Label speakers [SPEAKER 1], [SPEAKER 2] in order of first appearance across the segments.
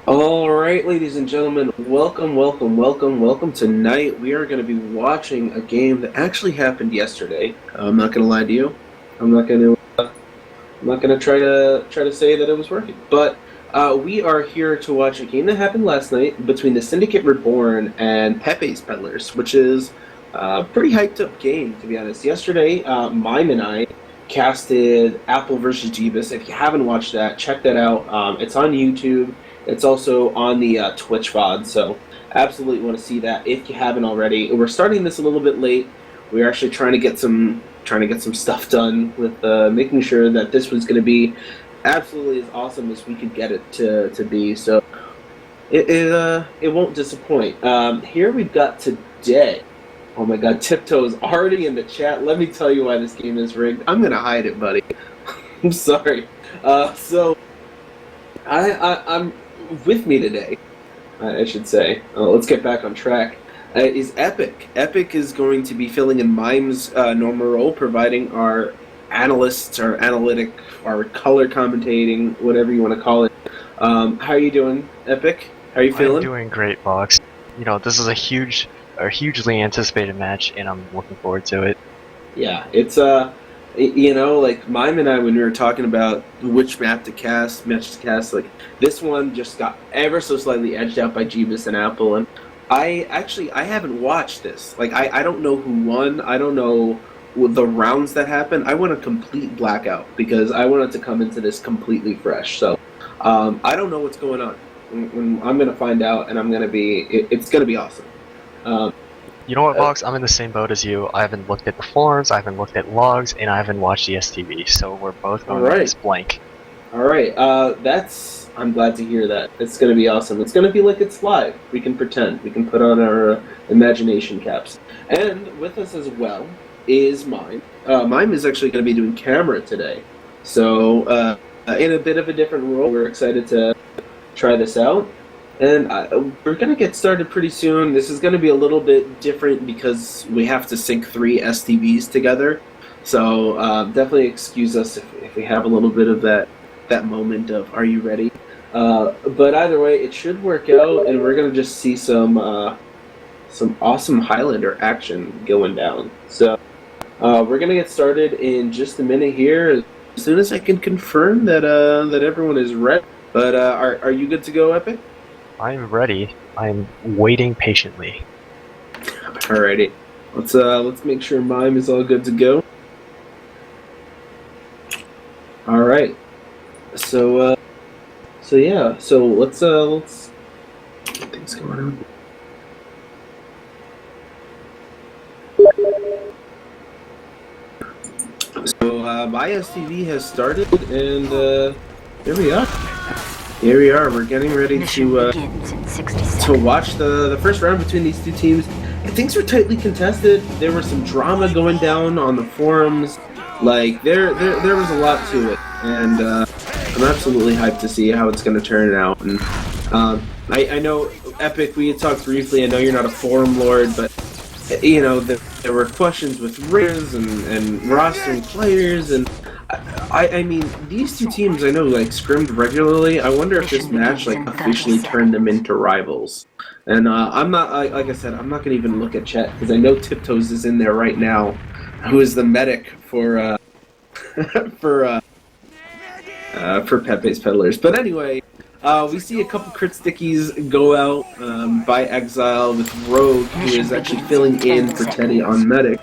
[SPEAKER 1] All right, ladies and gentlemen, welcome. Tonight we are going to be watching a game that actually happened yesterday. I'm not going to lie to you. I'm not going to. I'm not going to try to say that it was working. But we are here to watch a game that happened last night between the Syndicate Reborn and Pepe's Peddlers, which is a pretty hyped up game, to be honest. Yesterday, Mime and I casted Apple versus Jeebus. If you haven't watched that, check that out. It's on YouTube. It's also on the Twitch VOD, so absolutely want to see that if you haven't already. We're starting this a little bit late. We're actually trying to get some stuff done with making sure that this was going to be absolutely as awesome as we could get it to be. So it won't disappoint. Here we've got today. Oh my God, Tiptoe is already in the chat. Let me tell you why this game is rigged. I'm gonna hide it, buddy. I'm sorry. So I'm with me today, I should say. Let's get back on track. Is Epic. Epic is going to be filling in Mime's normal role, providing our analysts, our analytic, our color commentating, whatever you want to call it. How are you doing, Epic? How are you feeling?
[SPEAKER 2] I'm doing great, Box. You know, this is a hugely anticipated match, and I'm looking forward to it.
[SPEAKER 1] Yeah, it's like Mime and I, when we were talking about which match to cast, like this one just got ever so slightly edged out by Jeebus and Apple, and I haven't watched this. Like I don't know who won. I don't know the rounds that happened. I want a complete blackout because I wanted to come into this completely fresh. So I don't know what's going on. I'm gonna find out, and it's gonna be awesome.
[SPEAKER 2] You know what, Box? I'm in the same boat as you. I haven't looked at the forums, I haven't looked at logs, and I haven't watched the STV, so we're both going with this blank.
[SPEAKER 1] Alright, I'm glad to hear that. It's going to be awesome. It's going to be like it's live. We can pretend. We can put on our imagination caps. And with us as well is Mime. Mime is actually going to be doing camera today. So, in a bit of a different role, we're excited to try this out. And we're going to get started pretty soon. This is going to be a little bit different because we have to sync 3 STVs together. So definitely excuse us if we have a little bit of that moment of, are you ready? But either way, it should work out, and we're going to just see some awesome Highlander action going down. So we're going to get started in just a minute here, as soon as I can confirm that everyone is ready. But are you good to go, Epic?
[SPEAKER 2] I'm ready. I'm waiting patiently.
[SPEAKER 1] Alrighty. Let's make sure Mime is all good to go. Alright. So yeah. So let's get things going on. So my STV has started, and here we are. Here we are. We're getting ready to watch the first round between these two teams. And things were tightly contested. There was some drama going down on the forums. Like there was a lot to it, and I'm absolutely hyped to see how it's going to turn out. And I know Epic. We had talked briefly. I know you're not a forum lord, but you know there were questions with rigs and rostering players and. I mean, these two teams I know like scrimmed regularly. I wonder if this match like officially turned them into rivals. And I'm not like I said, I'm not gonna even look at chat because I know Tiptoes is in there right now, who is the medic for for Pepe's Peddlers. But anyway, we see a couple crit stickies go out by Exile with Rogue, who is actually filling in for Teddy on medic.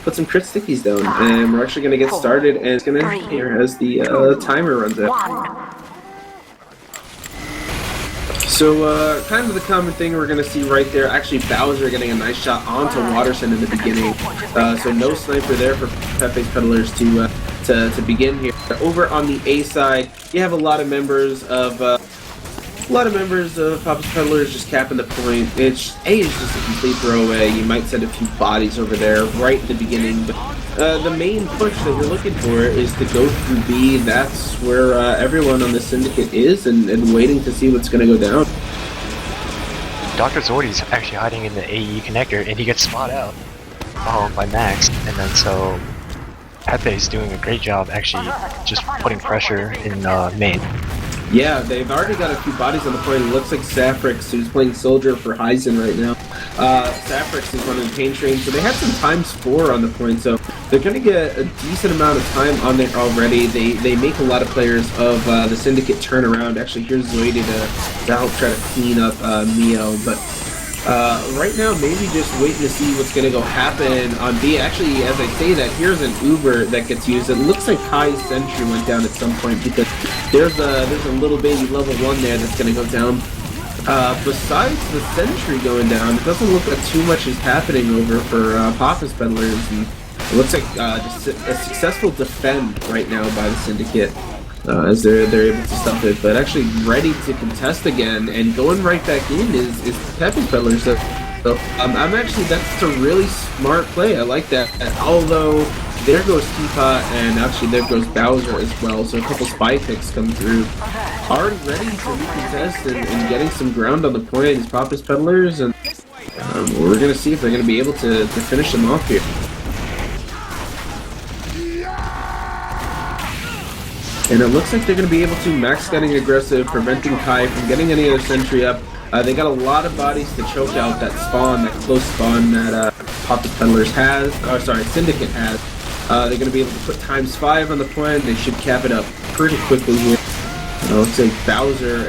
[SPEAKER 1] Put some crit stickies down, and we're actually going to get started, and it's going to end here as the timer runs out. So, kind of the common thing we're going to see right there, actually Bowser getting a nice shot onto Watterson in the beginning, so no sniper there for Pepe's Peddlers to begin here. Over on the A side, you have a lot of members of Papa's Peddlers just capping the point. A is just a complete throwaway. You might send a few bodies over there right at the beginning, but the main push that you're looking for is to go through B. That's where everyone on the Syndicate is, and waiting to see what's going to go down.
[SPEAKER 2] Dr. Zordy's actually hiding in the AE connector, and he gets spot out by Max, and then so Pepe's doing a great job actually just putting pressure in main.
[SPEAKER 1] Yeah, they've already got a few bodies on the point. It looks like Saffrix, who's playing Soldier for Heisen right now. Saffrix is running Pain Train, so they have some ×4 on the point, so they're going to get a decent amount of time on there already. They make a lot of players of the Syndicate turn around. Actually, here's Zoide to help try to clean up Mio, but right now, maybe just waiting to see what's going to go happen on B. Actually, as I say that, here's an Uber that gets used. It looks like Kai's Sentry went down at some point because there's a little baby level 1 there that's going to go down. Besides the Sentry going down, it doesn't look like too much is happening over for Pepe's Peddlers. And it looks like a successful defend right now by the Syndicate. As they're able to stop it, but actually ready to contest again and going right back in is Pepe's Peddlers. So I'm actually, that's a really smart play. I like that. Although there goes Teapot and actually there goes Bowser as well. So a couple spy picks come through, already ready to recontest and getting some ground on the point is Pepe's Peddlers, and we're gonna see if they're gonna be able to finish them off here. And it looks like they're going to be able to max getting aggressive, preventing Kai from getting any other sentry up. They got a lot of bodies to choke out that spawn, that close spawn that Pepe's Peddlers has, Syndicate has. They're going to be able to put ×5 on the point. They should cap it up pretty quickly here. Looks like Bowser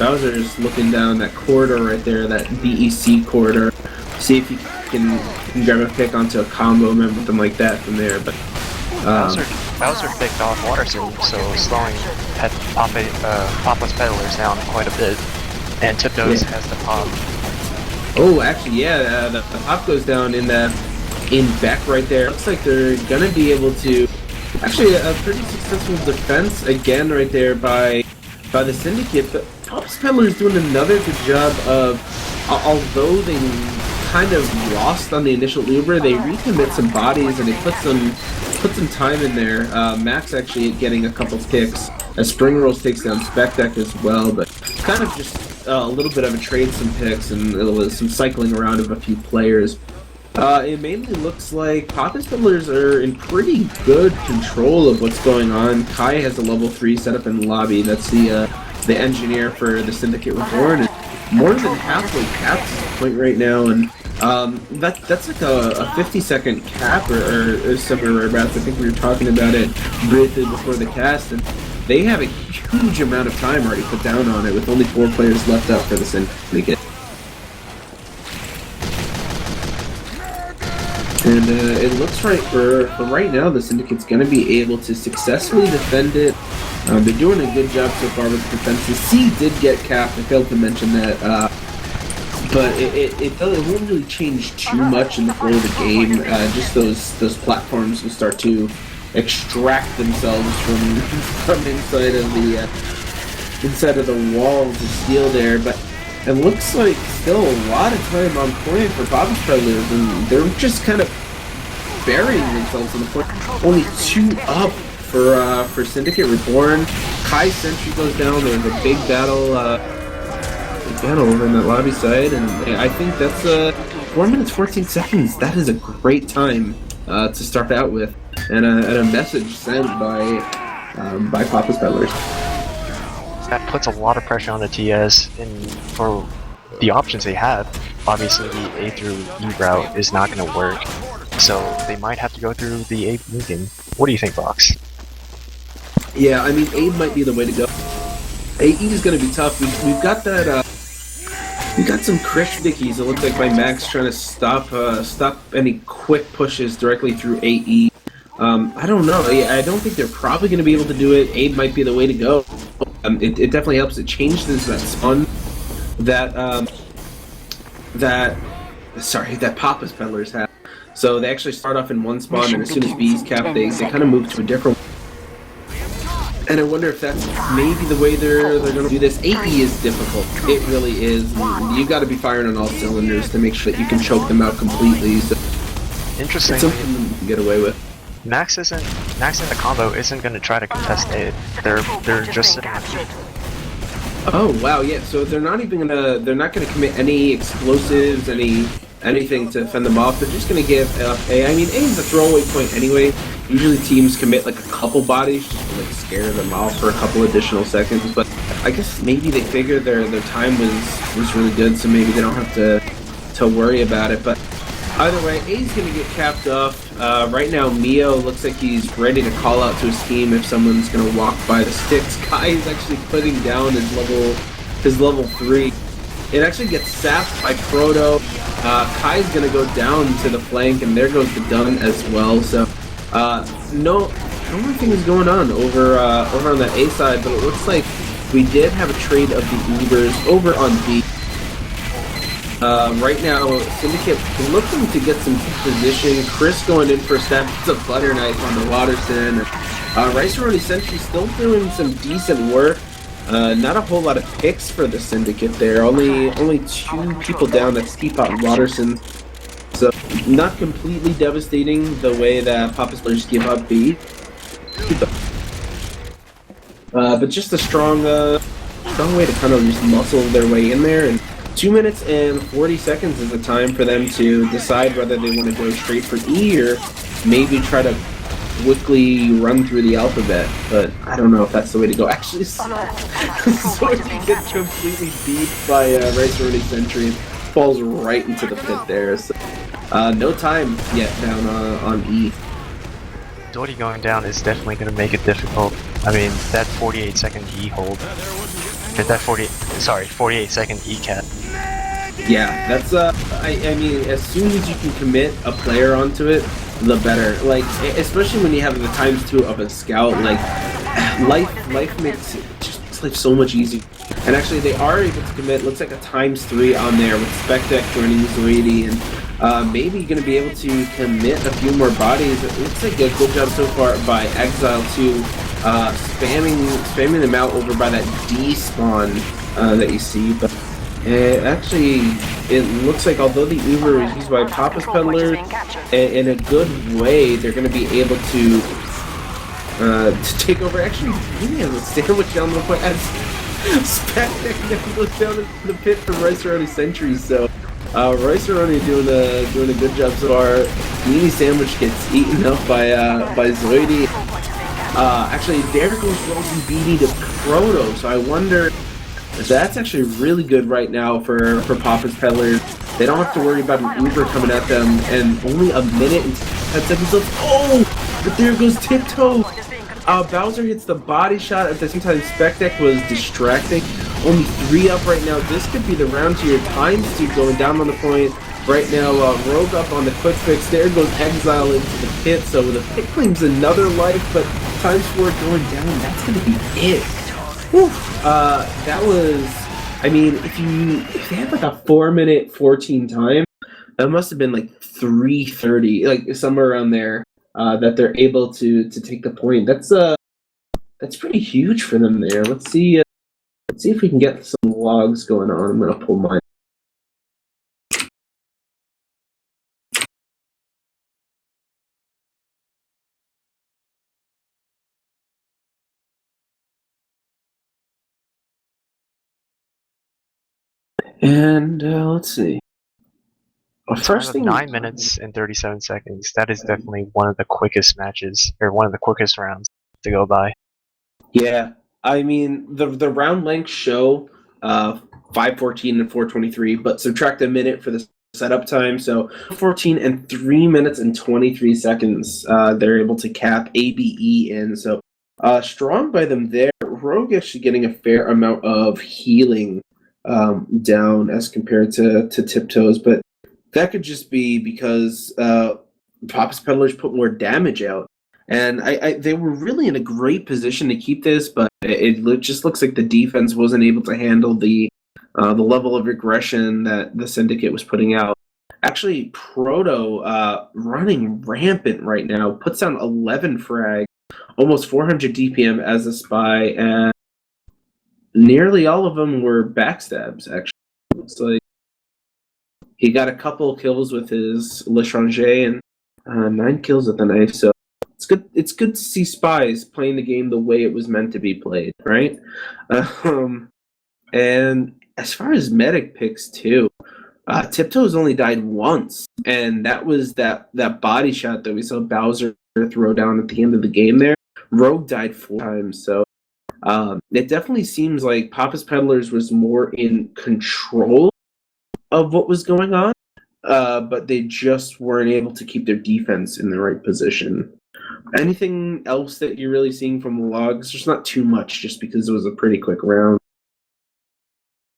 [SPEAKER 1] Bowser is looking down that corridor right there, that BEC corridor. See if he can grab a pick onto a combo, something like that from there. But
[SPEAKER 2] Bowser picked off Water Zoom, so slowing Pepe's Peddlers down quite a bit. And Tiptoes has the pop.
[SPEAKER 1] Oh, actually, yeah, the pop goes down in back right there. Looks like they're gonna be able to. Actually, a pretty successful defense again right there by the Syndicate. But Pepe's Peddlers doing another good job of, although they kind of lost on the initial Uber, they recommit some bodies and they put some time in there. Max actually getting a couple picks as Spring Rolls takes down Spec Deck as well, but kind of just a little bit of a trade, some picks and some cycling around of a few players. It mainly looks like Pepe's Peddlers are in pretty good control of what's going on. Kai has a level 3 set up in the lobby. That's the engineer for the Syndicate Reborn. And more than halfway capped at this point right now, and that's like a 50-second cap or somewhere whereabouts. I think we were talking about it briefly before the cast, and they have a huge amount of time already put down on it with only 4 players left out for the Syndicate. And it looks right for right now the Syndicate's going to be able to successfully defend it. They're doing a good job so far with the defense. The C did get capped, I failed to mention that, but it won't really change too much in the flow of the game. Just those platforms will start to extract themselves from inside of the walls of steel there. But it looks like still a lot of time on point for Pepe's Peddlers, and they're just kind of burying themselves in the point. Only 2 up for Syndicate Reborn. Kai Sentry goes down. There's a big battle over in that lobby side, and I think that's 4 minutes 14 seconds. That is a great time to start out with, and a message sent by Pepe's Peddlers.
[SPEAKER 2] That puts a lot of pressure on the TS, and for the options they have, obviously the A through E route is not going to work, so they might have to go through the A beacon. What do you think, Box?
[SPEAKER 1] Yeah, I mean, A might be the way to go. AE is going to be tough. We've got that. We got some crash dickies. It looks like by Max trying to stop any quick pushes directly through AE. I don't know. I don't think they're probably going to be able to do it. A might be the way to go. It definitely helps. It changes that spawn that Pepe's Peddlers have. So they actually start off in one spawn, and as soon as B's capped, they kind of move to a different one. And I wonder if that's maybe the way they're going to do this. AE is difficult. It really is. You've got to be firing on all cylinders to make sure that you can choke them out completely. So
[SPEAKER 2] interesting.
[SPEAKER 1] It's something you can get away with.
[SPEAKER 2] Max in the combo isn't going to try to contest it. They're just sitting on it.
[SPEAKER 1] Oh wow, yeah. So they're not gonna commit any explosives, anything to fend them off. They're just gonna give A. I mean, A is a throwaway point anyway. Usually teams commit like a couple bodies just to like scare them off for a couple additional seconds, but I guess maybe they figured their time was really good, so maybe they don't have to worry about it. But either way, A's gonna get capped off. Right now, Mio looks like he's ready to call out to his team if someone's gonna walk by the sticks. Kai is actually putting down his level 3. It actually gets sapped by Proto. Kai's gonna go down to the flank, and there goes the Dun as well. So, no more things going on over on the A side, but it looks like we did have a trade of the Ubers over on B. Right now, Syndicate looking to get some position. Chris going in for a stab. It's a butter knife on the Watterson. Rice-A-Roni Sentry still doing some decent work. Not a whole lot of picks for the Syndicate there. Only 2 people down. That's Teapot and Watterson. So not completely devastating the way that Peddlers give up B. But just a strong way to kind of just muscle their way in there. And 2 minutes and 40 seconds is the time for them to decide whether they want to go straight for E or maybe try to quickly run through the alphabet. But I don't know if that's the way to go. Actually, so he gets completely beat by Rice-A-Roni Sentry and falls right into the pit there. So, no time yet down on E.
[SPEAKER 2] Doherty going down is definitely going to make it difficult. I mean, that 48-second E hold. That 48-second E cap.
[SPEAKER 1] Yeah, that's I mean, as soon as you can commit a player onto it, the better. Like, especially when you have the ×2 of a scout, like, life makes it just life so much easier. And actually, they are able to commit, looks like a ×3 on there with Spectec joining Zoidi, and maybe going to be able to commit a few more bodies. It looks like a good job so far by Exile to spamming them out over by that D spawn that you see. But actually, it looks like although the Uber is used by Papa's Peddlers, in a good way, they're going to be able to take over. Actually, really has a sandwich down the point as Spectec now goes down in the pit for Rice-A-Roni Sentry. So Rice-A-Roni doing a good job so far. Beanie Sandwich gets eaten up by Zoidi. Actually, there goes Rosie Beanie to Proto, so I wonder if that's actually really good right now for Papa's Peddlers. They don't have to worry about an Uber coming at them, and only a minute and 10 seconds left. Oh! But there goes Tiptoe! Bowser hits the body shot, at the same time Spectec was distracting. Only 3 up right now. This could be the round to your ×2 going down on the point. Right now, Rogue up on the quick fix. There goes Exile into the pit, so the pit claims another life, but ×4 going down, that's going to be it. Whew. That was, I mean, if they had like a 4-minute 14 time, that must have been like 3:30, like somewhere around there, that they're able to take the point. That's pretty huge for them there. Let's see if we can get some logs going on. I'm going to pull mine. And let's see.
[SPEAKER 2] First thing, 9 minutes and 37 seconds. That is definitely one of the quickest matches, or one of the quickest rounds to go by.
[SPEAKER 1] Yeah, I mean the round length show 5:14 and 4:23, but subtract a minute for the setup time, so 14 and 3 minutes and 23 seconds. They're able to cap ABE in, so strong by them there. Rogue actually getting a fair amount of healing down as compared to Tiptoes, but that could just be because Papa's Peddlers put more damage out. And they were really in a great position to keep this, but it just looks like the defense wasn't able to handle the level of aggression that the Syndicate was putting out. Actually, Proto running rampant right now, puts down 11 frag, almost 400 DPM as a spy, and nearly all of them were backstabs, actually. Looks like he got a couple kills with his L'Etranger and 9 kills with the knife, so it's good to see spies playing the game the way it was meant to be played, right? And as far as medic picks too, Tiptoes only died once, and that was that body shot that we saw Bowser throw down at the end of the game there. Rogue died 4 times, so it definitely seems like Papa's Peddlers was more in control of what was going on, but they just weren't able to keep their defense in the right position. Anything else that you're really seeing from the logs? There's not too much, just because it was a pretty quick round.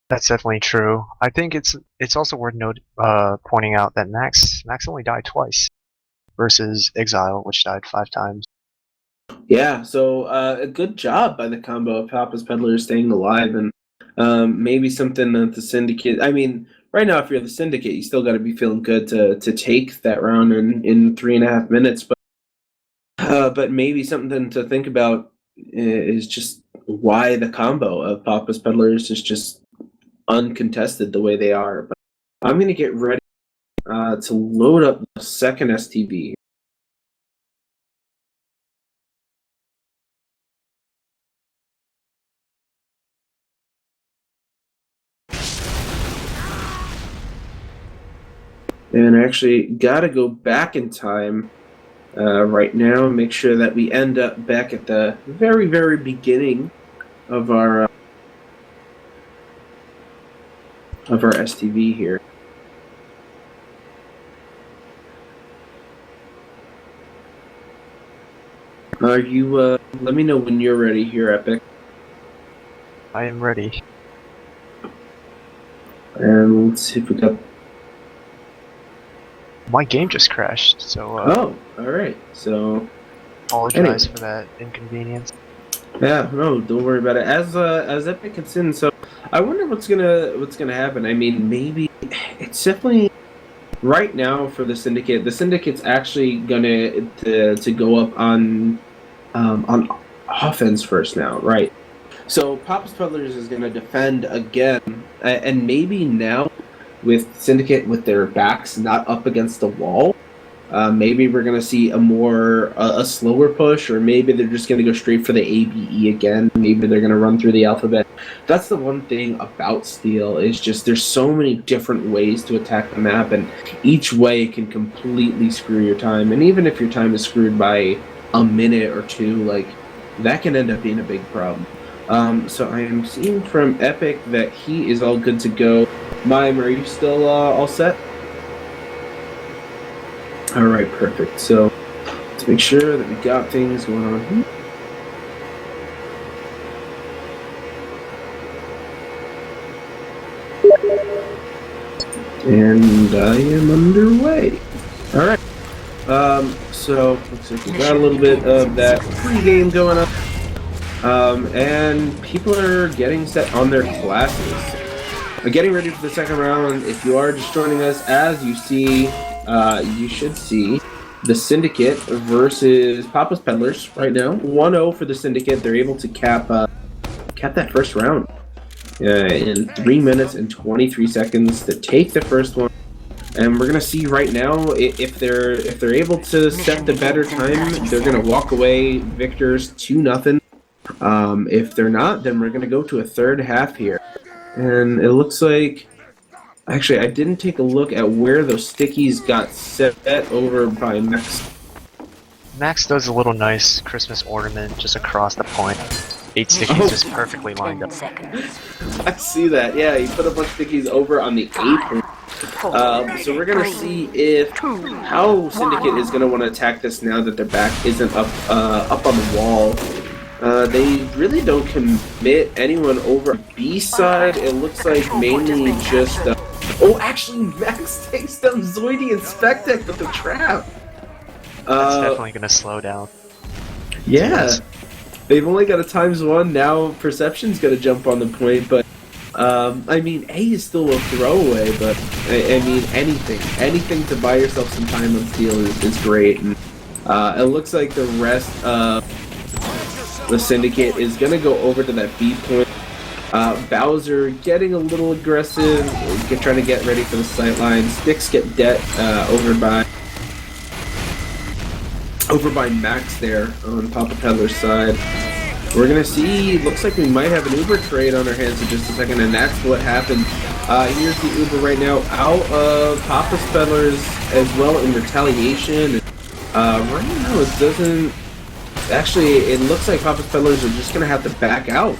[SPEAKER 2] That's definitely true. I think it's also worth pointing out that Max only died twice, versus Exile, which died 5 times.
[SPEAKER 1] Yeah, so a good job by the combo of Papa's Peddlers staying alive, and maybe something that the Syndicate. I mean, right now, if you're the Syndicate, you still got to be feeling good to take that round in 3.5 minutes. But maybe something to think about is just why the combo of Papa's Peddlers is just uncontested the way they are. But I'm going to get ready to load up the second STV. And I actually got to go back in time right now and make sure that we end up back at the very, very beginning of our STV here. Are you? Let me know when you're ready here, Epic.
[SPEAKER 2] I am ready.
[SPEAKER 1] And let's see if we got.
[SPEAKER 2] My game just crashed, so.
[SPEAKER 1] Oh, all right. So.
[SPEAKER 2] Apologize for that inconvenience.
[SPEAKER 1] Yeah, no, don't worry about it. As Epic gets in, so I wonder what's gonna happen. I mean, maybe it's definitely right now for the Syndicate. The Syndicate's actually gonna to go up on offense first now, right? So Papa's Peddlers is gonna defend again, and maybe now with Syndicate with their backs not up against the wall. Maybe we're going to see a slower push, or maybe they're just going to go straight for the ABE again. Maybe they're going to run through the alphabet. That's the one thing about Steel is just there's so many different ways to attack the map, and each way can completely screw your time. And even if your time is screwed by a minute or two, like that can end up being a big problem. So I am seeing from Epic that he is all good to go. Mime, are you still all set? All right, perfect. So let's make sure that we got things going on here. And I am underway. All right. So looks like we got a little bit of that pre-game going on. And people are getting set on their classes. Getting ready for the second round. If you are just joining us, as you see, you should see the Syndicate versus Papa's Peddlers right now. 1-0 for the Syndicate. They're able to cap that first round in 3 minutes and 23 seconds to take the first one. And we're gonna see right now if they're able to set the better time, they're gonna walk away victors 2-0. If they're not, then we're gonna go to a third half here. And it looks like, actually, I didn't take a look at where those stickies got set over by Max.
[SPEAKER 2] Max does a little nice Christmas ornament just across the point. 8 stickies just perfectly lined up.
[SPEAKER 1] I see that. Yeah, he put a bunch of stickies over on the 8. So we're gonna see how Syndicate is gonna want to attack this now that their back isn't up on the wall. They really don't commit anyone over B side. It looks like mainly just. Oh, actually, Max takes down Zoidy and Spectek with the trap.
[SPEAKER 2] That's definitely gonna slow down.
[SPEAKER 1] Yeah, they've only got a ×1 now. Perception's gonna jump on the point, but I mean, A is still a throwaway. But I mean, anything to buy yourself some time on Steel is great. And it looks like the rest of the Syndicate is going to go over to that B point. Bowser getting a little aggressive, trying to get ready for the sightline. Sticks get over by Max there on Papa Peddler's side. We're gonna see, looks like we might have an Uber trade on our hands in just a second, and that's what happened. Here's the Uber right now out of Papa's Peddlers as well in retaliation. Right now it doesn't, actually it looks like Papa's Peddlers are just gonna have to back out.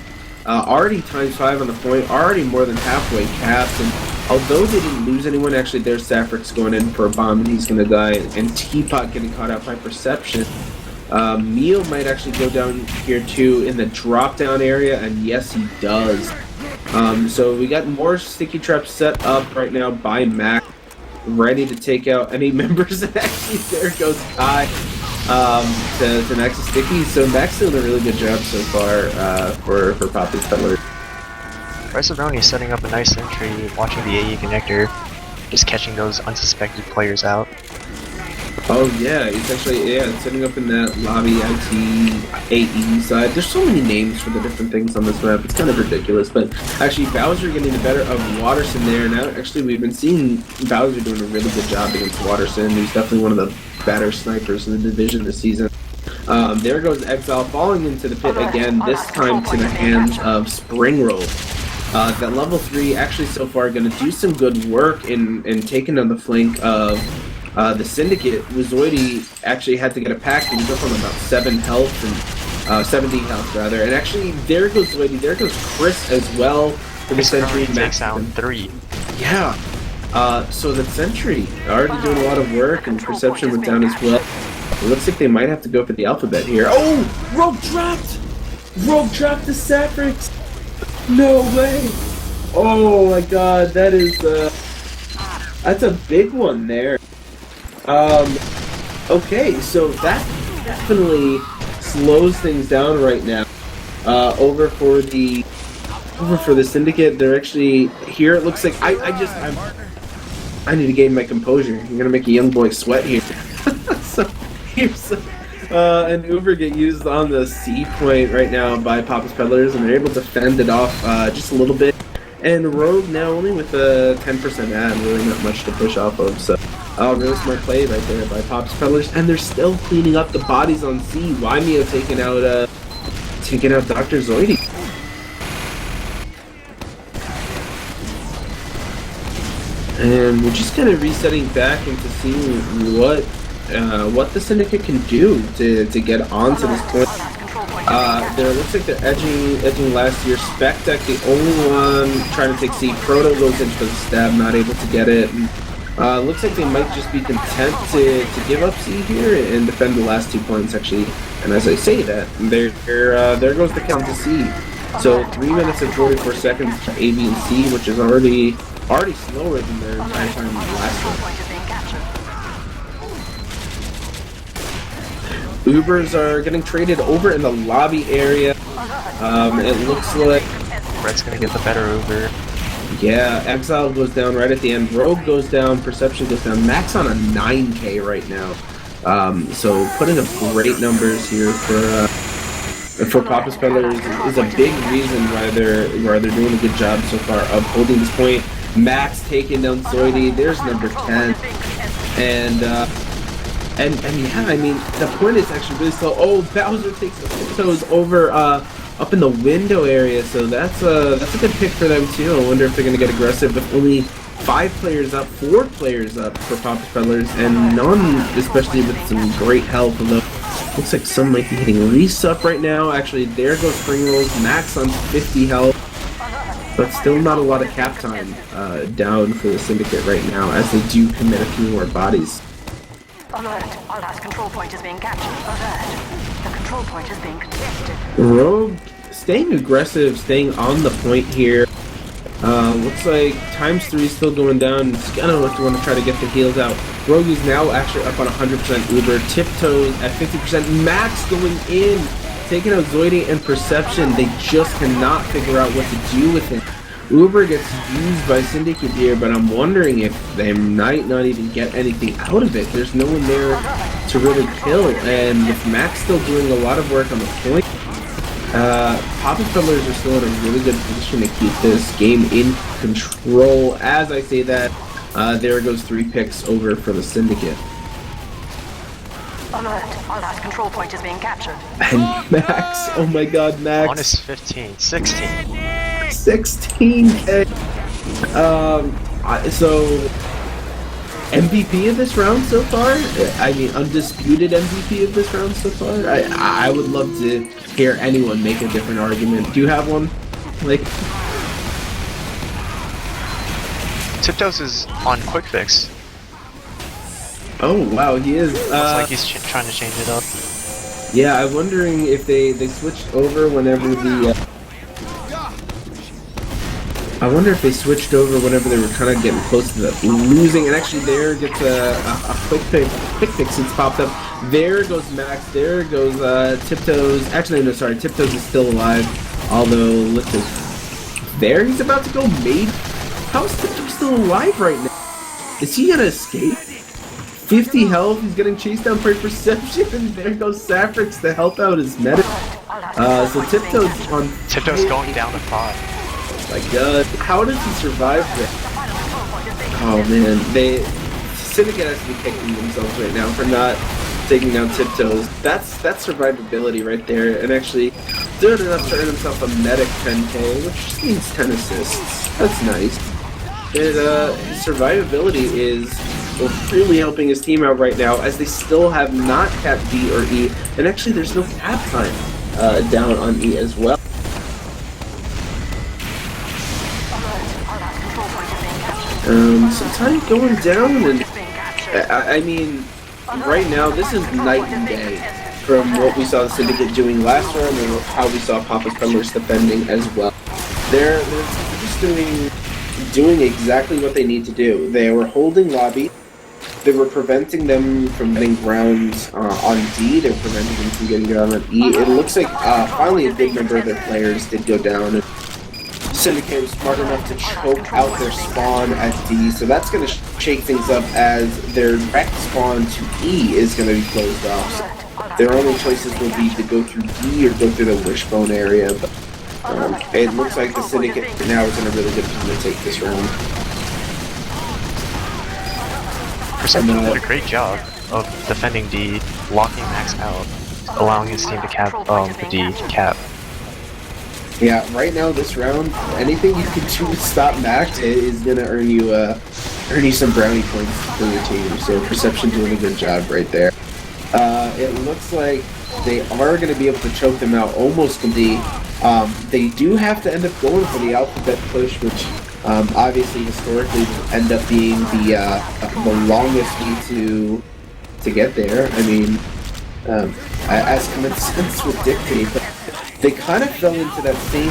[SPEAKER 1] Already ×5 on the point, already more than halfway capped, and although they didn't lose anyone, actually there's Saffrix going in for a bomb and he's gonna die, and Teapot getting caught out by Perception. Mio might actually go down here too in the drop down area, and yes he does. So we got more sticky traps set up right now by Mac, ready to take out any members, and actually there goes Kai to Max's sticky. So Mac's doing a really good job so far for Papa's Peddler.
[SPEAKER 2] Reservoni setting up a nice sentry, watching the AE connector, just catching those unsuspected players out.
[SPEAKER 1] Oh yeah, he's actually setting up in that lobby IT AE side. There's so many names for the different things on this map. It's kind of ridiculous, but actually Bowser getting the better of Watterson there. Now actually we've been seeing Bowser doing a really good job against Watterson. He's definitely one of the better snipers in the division this season. There goes Exile falling into the pit again, this time to the hands of Spring Roll. That level 3 actually so far going to do some good work in taking on the flank of the Syndicate. Zoidy actually had to get a pack. He was up on about 7 health and 17 health rather. And actually, there goes Zoidy. There goes Chris as well for the Sentry.
[SPEAKER 2] Takes down 3.
[SPEAKER 1] Yeah. So the Sentry already doing a lot of work, and Perception went down as well. It looks like they might have to go for the alphabet here. Oh, Rogue dropped. Rogue dropped the Saffrix. No way. Oh my God, that is that's a big one there. Okay, so that definitely slows things down right now. Over for the Syndicate. They're actually here. It looks like I need to gain my composure. You're gonna make a young boy sweat here. So here's an Uber get used on the C point right now by Papa's Peddlers, and they're able to fend it off just a little bit. And Rogue now only with a 10% ad, really not much to push off of. So really smart play right there by Papa's Peddlers, and they're still cleaning up the bodies on C. Wymeo taking out Dr. Zoidy. And we're just kind of resetting back into seeing what the Syndicate can do to get onto this point. There looks like they're edging last year. Spectec, the only one trying to take C. Proto goes in for the stab, not able to get it. And, looks like they might just be content to give up C here and defend the last 2 points actually. And as I say that, there goes the count to C. So 3 minutes and 44 seconds to A, B, and C, which is already slower than their entire time last one. Ubers are getting traded over in the lobby area. It looks like
[SPEAKER 2] Red's gonna get the better Uber.
[SPEAKER 1] Yeah, Exile goes down right at the end. Rogue goes down. Perception goes down. Max on a 9K right now. So putting up great numbers here for Papa's Peddlers is a big reason why they're doing a good job so far of holding this point. Max taking down Zoidy. There's number 10, and yeah, I mean the point is actually really slow. Oh, Bowser takes the tiptoes over up in the window area, so that's a good pick for them too. I wonder if they're gonna get aggressive with only 4 players up for Papa's Peddlers, and none, especially with some great help. Although looks like some might be hitting Reese up right now. Actually, there goes Spring Rolls. Max on 50 health. But still not a lot of cap time down for the Syndicate right now, as they do commit a few more bodies.
[SPEAKER 3] Alert! Our last control point is being captured. Alert! The control point is being contested.
[SPEAKER 1] Rogue staying aggressive, staying on the point here. Looks like ×3 still going down. It's gonna want to try to get the heals out. Rogue is now actually up on 100% Uber. Tiptoes at 50%. Max going in. Taking out Zoidy and Perception, they just cannot figure out what to do with him. Uber gets used by Syndicate here, but I'm wondering if they might not even get anything out of it. There's no one there to really kill, and with Max still doing a lot of work on the point, Papa's Peddlers are still in a really good position to keep this game in control. As I say that, there goes 3 picks over for the Syndicate.
[SPEAKER 3] Alert. Our last control point is being captured.
[SPEAKER 1] And Max, oh my god, Max.
[SPEAKER 2] Honest 15, 16.
[SPEAKER 1] 16K. So MVP of this round so far? I mean, undisputed MVP of this round so far? I would love to hear anyone make a different argument. Do you have one? Like,
[SPEAKER 2] Tiptoes is on quick fix.
[SPEAKER 1] oh wow, he is.
[SPEAKER 2] Looks like he's trying to change it up.
[SPEAKER 1] Yeah, I'm wondering if they switched over whenever the. I wonder if they switched over whenever they were kind of getting close to the losing, and actually there gets a quick fix it's popped up. There goes Max, there goes Tiptoes. Actually, no, sorry, Tiptoes is still alive, although look at there, he's about to go made. How is Tiptoes still alive right now? Is he gonna escape? 50 health, he's getting chased down by Perception, and there goes Saffrix to help out his medic. So Tiptoes on...
[SPEAKER 2] Tiptoes going down to 5.
[SPEAKER 1] My god, how does he survive this? Oh man, Syndicate has to be kicking themselves right now for not taking down Tiptoes. That's survivability right there, and actually doing enough to earn himself a medic 10k, which just means 10 assists. That's nice. And his survivability is really helping his team out right now, as they still have not capped D or E, and actually there's no cap time down on E as well. So time going down, and I mean, right now this is night and day from what we saw the Syndicate doing last round and how we saw Papa's Peddlers defending as well. They're just doing exactly what they need to do. They were holding lobby. They were preventing them from getting ground on D. They were preventing them from getting ground on E. It looks like finally a big number of their players did go down. Syndicate was smart enough to choke out their spawn at D, so that's going to shake things up as their direct spawn to E is going to be closed off. So their only choices will be to go through D or go through the wishbone area, but it looks like the Syndicate now is in a really good position to take this round.
[SPEAKER 2] Perception did a great job of defending D, locking Max out, allowing his team to cap the D cap.
[SPEAKER 1] Yeah, right now this round, anything you can do to stop Max is gonna earn you some brownie points for your team. So Perception doing a good job right there. It looks like they are gonna be able to choke them out almost completely. They do have to end up going for the alphabet push, which obviously historically will end up being the longest way to get there. I mean, as common sense would dictate, but they kind of fell into that same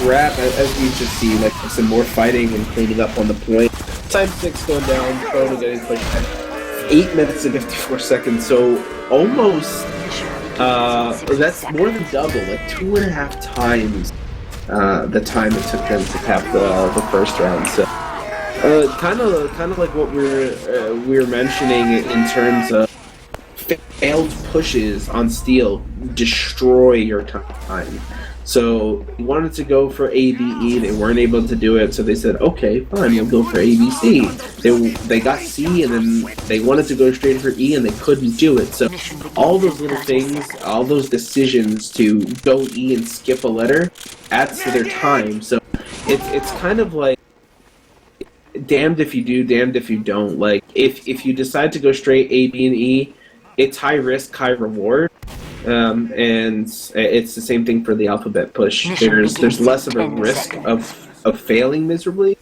[SPEAKER 1] trap as we just see, like some more fighting and cleaning up on the point. Time 6 going down, Chrono getting pushed back. 8 minutes and 54 seconds, so almost, that's more than double, like 2.5 times the time it took them to cap the first round. So, kind of like what we're mentioning in terms of failed pushes on Steel destroy your time. So you wanted to go for ABE, they weren't able to do it, so they said, okay, fine, you'll go for ABC. They got C, and then they wanted to go straight for E, and they couldn't do it. So all those little things, all those decisions to go E and skip a letter adds to their time. So it's kind of like damned if you do, damned if you don't. Like if you decide to go straight A, B, and E, it's high risk, high reward, and it's the same thing for the alphabet push. There's less of a risk of failing miserably,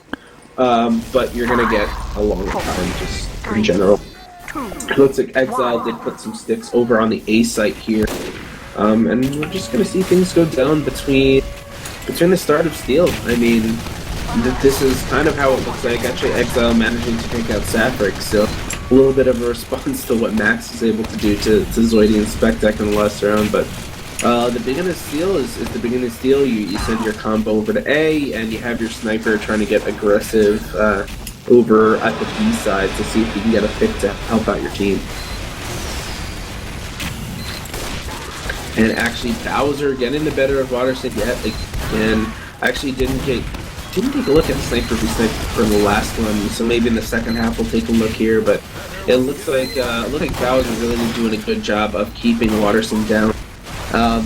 [SPEAKER 1] but you're gonna get a longer time just in general. It looks like Exile did put some sticks over on the A site here, and we're just gonna see things go down between the start of Steel. I mean, this is kind of how it looks like. Actually, Exile managing to take out Saffrix, so a little bit of a response to what Max is able to do to Zoidy and Spectac in the last round. But the beginning of Steel is the beginning of Steel. You send your combo over to A, and you have your sniper trying to get aggressive over at the B side to see if you can get a pick to help out your team. And actually, Bowser getting the better of Watersnake yet, and actually didn't take a look at Sniper v Sniper for the last one, so maybe in the second half we'll take a look here, but It looks like Bowser really is doing a good job of keeping Watterson down.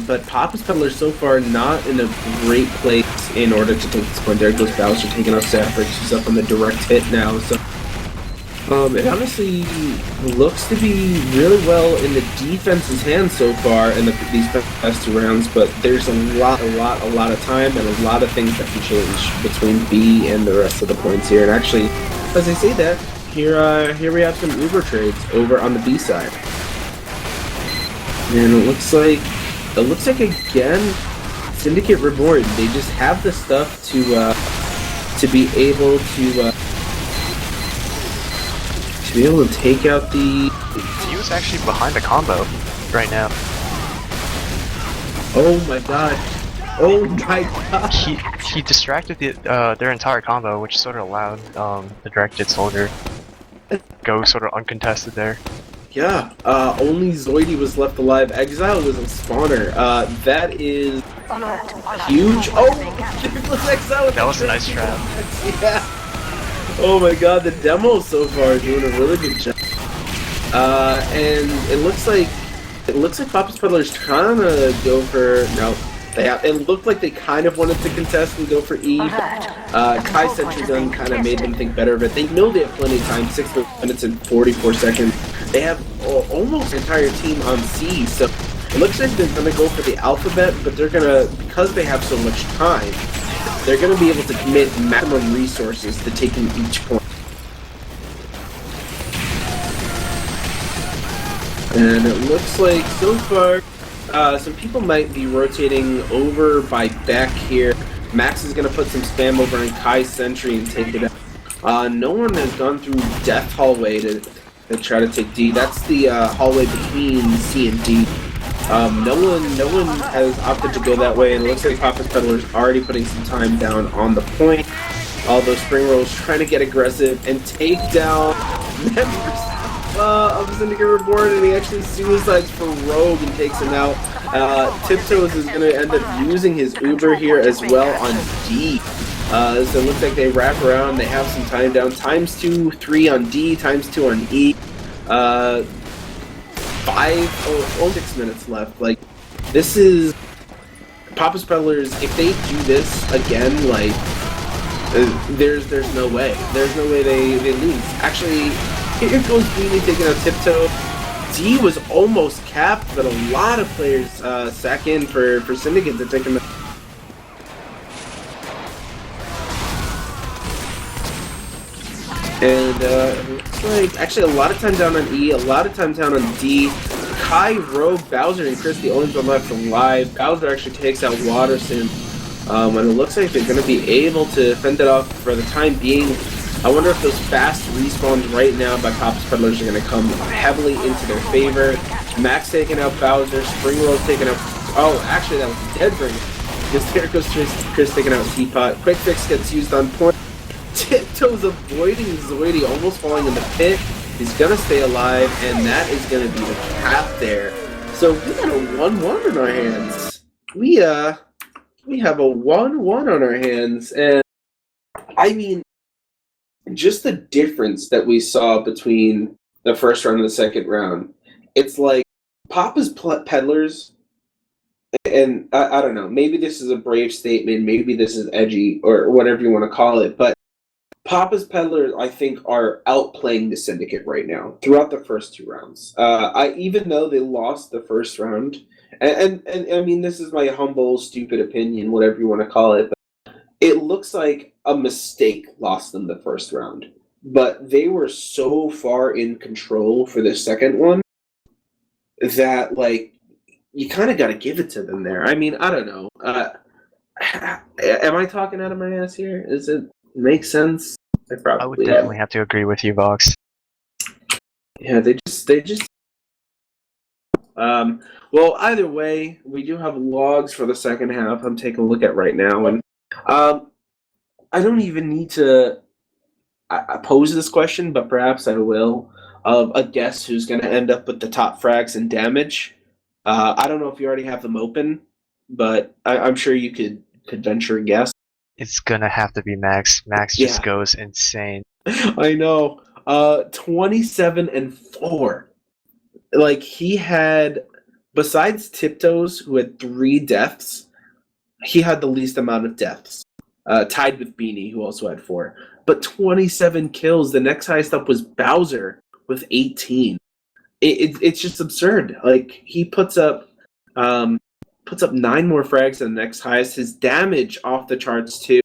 [SPEAKER 1] But Papa's Peddler so far not in a great place in order to take this point. There goes Bowser taking off Safford. She's up on the direct hit now. So it honestly looks to be really well in the defense's hands so far in these past 2 rounds. But there's a lot of time and a lot of things that can change between B and the rest of the points here. And actually, as I say that, here we have some Uber trades over on the B side, and it looks like again, Syndicate Reborn. They just have the stuff to be able to take out the.
[SPEAKER 2] He was actually behind the combo right now.
[SPEAKER 1] Oh my god! Oh my god!
[SPEAKER 2] He distracted their entire combo, which sort of allowed the directed soldier go sort of uncontested there.
[SPEAKER 1] Yeah, only Zoidy was left alive. Exile was a spawner. That is huge. Oh, Exile.
[SPEAKER 2] That was a nice trap.
[SPEAKER 1] Yeah. Oh my god, the demo so far is doing a really good job. And it looks like Papa's Peddlers trying to go for it looked like they kind of wanted to contest and go for E. Kai Sentry Gun kind of made them think better of it. They know they have plenty of time, 6 minutes and 44 seconds. They have almost the entire team on C, so it looks like they're going to go for the alphabet, but they're going to, because they have so much time, they're going to be able to commit maximum resources to taking each point. And it looks like, so far, some people might be rotating over by Beck here. Max is going to put some spam over on Kai Sentry and take it out. No one has gone through Death Hallway to try to take D. That's the hallway between C and D. No one has opted to go that way, and it looks like Papa's Peddler's already putting some time down on the point. Although Spring Rolls trying to get aggressive and take down members of Syndicate Reborn, and he actually suicides for Rogue and takes him out. Tiptoes is going to end up using his Uber here as well on D. So it looks like they wrap around, they have some time down. Times 2, 3 on D, times 2 on E. 6 minutes left. Like, this is Papa's Peddlers. If they do this again, like, there's no way. There's no way they lose. Actually, here goes Beanie taking out Tiptoe. D was almost capped, but a lot of players sack in for Syndicate to take him out. And it looks like actually a lot of time down on E, a lot of time down on D. Kai, Rogue, Bowser, and Chris, the only one left alive. Bowser actually takes out Watterson. And it looks like they're going to be able to fend it off for the time being. I wonder if those fast respawns right now by Papa's Peddlers are going to come heavily into their favor. Max taking out Bowser, Spring Roll taking out... Oh, actually that was Deadbringer. Because there goes Chris taking out Teapot. Quick Fix gets used on point. Tiptoes avoiding Zoidy, almost falling in the pit. He's gonna stay alive, and that is gonna be the cap there. So we got a 1-1 on our hands. We have a 1-1 on our hands, and I mean, just the difference that we saw between the first round and the second round. It's like Papa's Peddlers, and I don't know, maybe this is a brave statement, maybe this is edgy, or whatever you want to call it, but Papa's Peddlers, I think, are outplaying the Syndicate right now throughout the first 2 rounds. Even though they lost the first round, and I mean, this is my humble, stupid opinion, whatever you want to call it, but it looks like a mistake lost them the first round. But they were so far in control for the second one that, like, you kind of got to give it to them there. I mean, I don't know. Am I talking out of my ass here? Is it make sense?
[SPEAKER 2] I would definitely have to agree with you, Vox.
[SPEAKER 1] Yeah, they just. Well, either way, we do have logs for the second half. I'm taking a look at right now, and I don't even need to pose this question, but perhaps I will. Of a guess who's going to end up with the top frags and damage. I don't know if you already have them open, but I'm sure you could venture a guess.
[SPEAKER 2] It's gonna have to be Max. Max just goes insane.
[SPEAKER 1] I know. 27-4. Like, he had, besides Tiptoes, who had 3 deaths, he had the least amount of deaths. Tied with Beanie, who also had 4. But 27 kills. The next highest up was Bowser with 18. It's just absurd. Like, he puts up 9 more frags than the next highest. His damage off the charts too.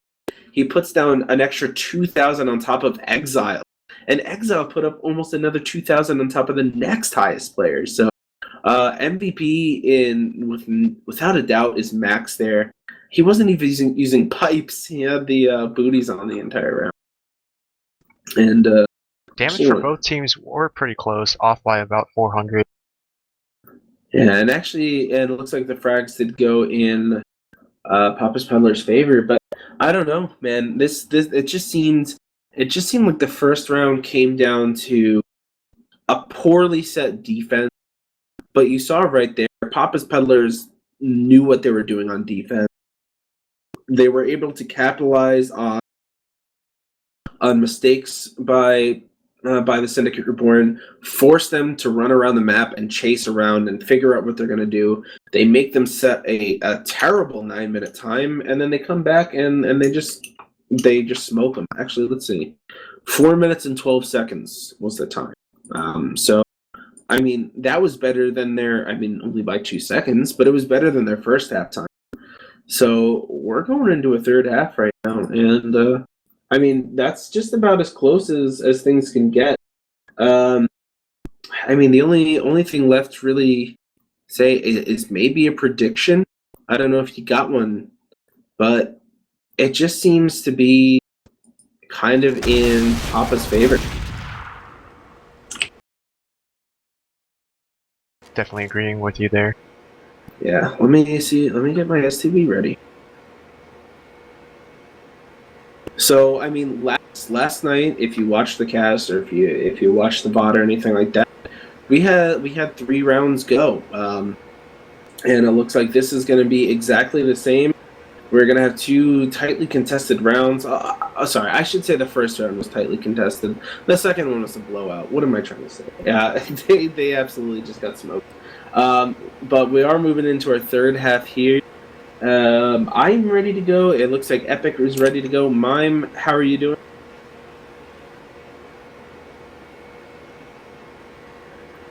[SPEAKER 1] He puts down an extra 2,000 on top of Exile, and Exile put up almost another 2,000 on top of the next highest player. So MVP without a doubt is Max there. He wasn't even using pipes. He had the booties on the entire round. And
[SPEAKER 2] damage for both teams were pretty close, off by about 400.
[SPEAKER 1] Yeah, and actually, it looks like the frags did go in Papa's Peddler's favor, but I don't know, man. It just seemed like the first round came down to a poorly set defense. But you saw right there, Papa's Peddlers knew what they were doing on defense. They were able to capitalize on mistakes by the Syndicate Reborn, force them to run around the map and chase around and figure out what they're going to do. They make them set a terrible 9-minute time, and then they come back and they just smoke them. Actually, let's see. 4 minutes and 12 seconds was the time. So, I mean, that was better than only by 2 seconds, but it was better than their first half time. So we're going into a third half right now, and I mean, that's just about as close as things can get. I mean, the only thing left to really say is maybe a prediction. I don't know if you got one, but it just seems to be kind of in Papa's favor.
[SPEAKER 2] Definitely agreeing with you there.
[SPEAKER 1] Yeah, let me get my STV ready. So, I mean, last night, if you watched the cast or if you watched the VOD or anything like that, we had 3 rounds go, and it looks like this is going to be exactly the same. We're going to have 2 tightly contested rounds. Sorry, I should say the first round was tightly contested. The second one was a blowout. What am I trying to say? Yeah, they absolutely just got smoked. But we are moving into our third half here. I'm ready to go. It looks like Epic is ready to go. Mime, how are you doing?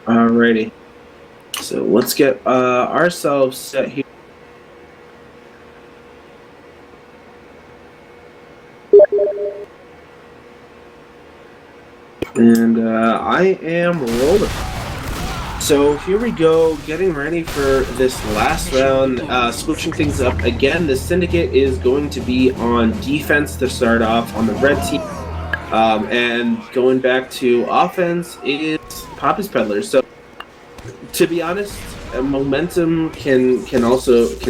[SPEAKER 1] Alrighty. So let's get ourselves set here. And I am rolling. So here we go, getting ready for this last round, switching things up. Again, the Syndicate is going to be on defense to start off on the red team. And going back to offense is Papa's Peddlers. So, to be honest, momentum can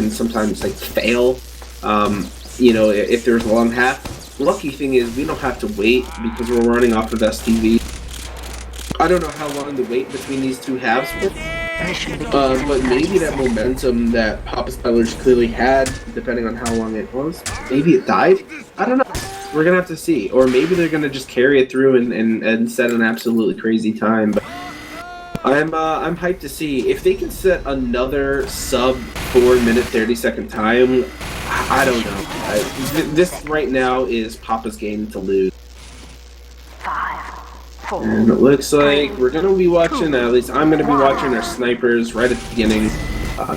[SPEAKER 1] sometimes like fail. If there's a long half. Lucky thing is we don't have to wait because we're running off of STV. I don't know how long the wait between these 2 halves was, but maybe that momentum that Papa's Peddlers clearly had, depending on how long it was, maybe it died? I don't know. We're going to have to see. Or maybe they're going to just carry it through and set an absolutely crazy time. But I'm hyped to see. If they can set another sub 4 minute 30-second time, I don't know. This right now is Papa's game to lose.
[SPEAKER 3] 5, 4.
[SPEAKER 1] And it looks like we're going to be watching, at least I'm going to be watching our snipers right at the beginning.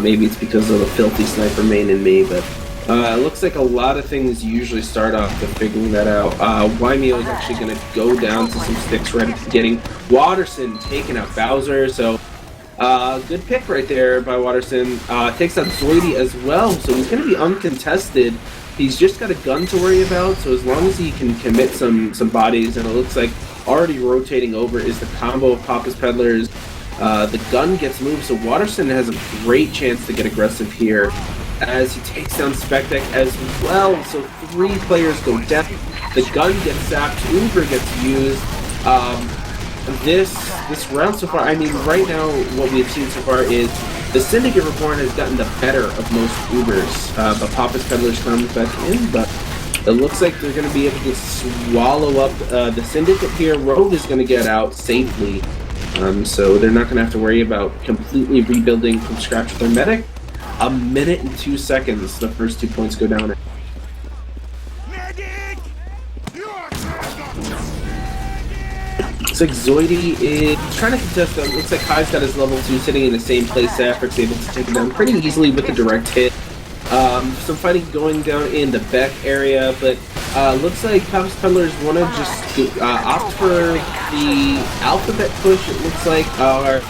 [SPEAKER 1] Maybe it's because of the filthy sniper main in me, but it looks like a lot of things usually start off with figuring that out. Wymeo is actually going to go down to some sticks right at the beginning. Watterson taking out Bowser, so good pick right there by Watterson. Takes out Zoidy as well, so he's going to be uncontested. He's just got a gun to worry about, so as long as he can commit some bodies, and it looks like already rotating over is the combo of Papa's Peddlers. The gun gets moved, so Watterson has a great chance to get aggressive here as he takes down Spectek as well. So 3 players go down. The gun gets zapped. Uber gets used. This round so far, I mean, right now what we've seen so far is the Syndicate Reborn has gotten the better of most Ubers, but Papa's Peddlers comes back in. But It looks like they're going to be able to swallow up the Syndicate here. Rogue is going to get out safely, so they're not going to have to worry about completely rebuilding from scratch with their medic. 1 minute and 2 seconds, the first 2 points go down. Looks like Zoidy is trying to contest them. Looks like Kai's got his level 2 sitting in the same place. Safric's able to take him down pretty easily with a direct hit. Some fighting going down in the Beck area, but looks like Peddlers want to just opt for the alphabet push, it looks like, or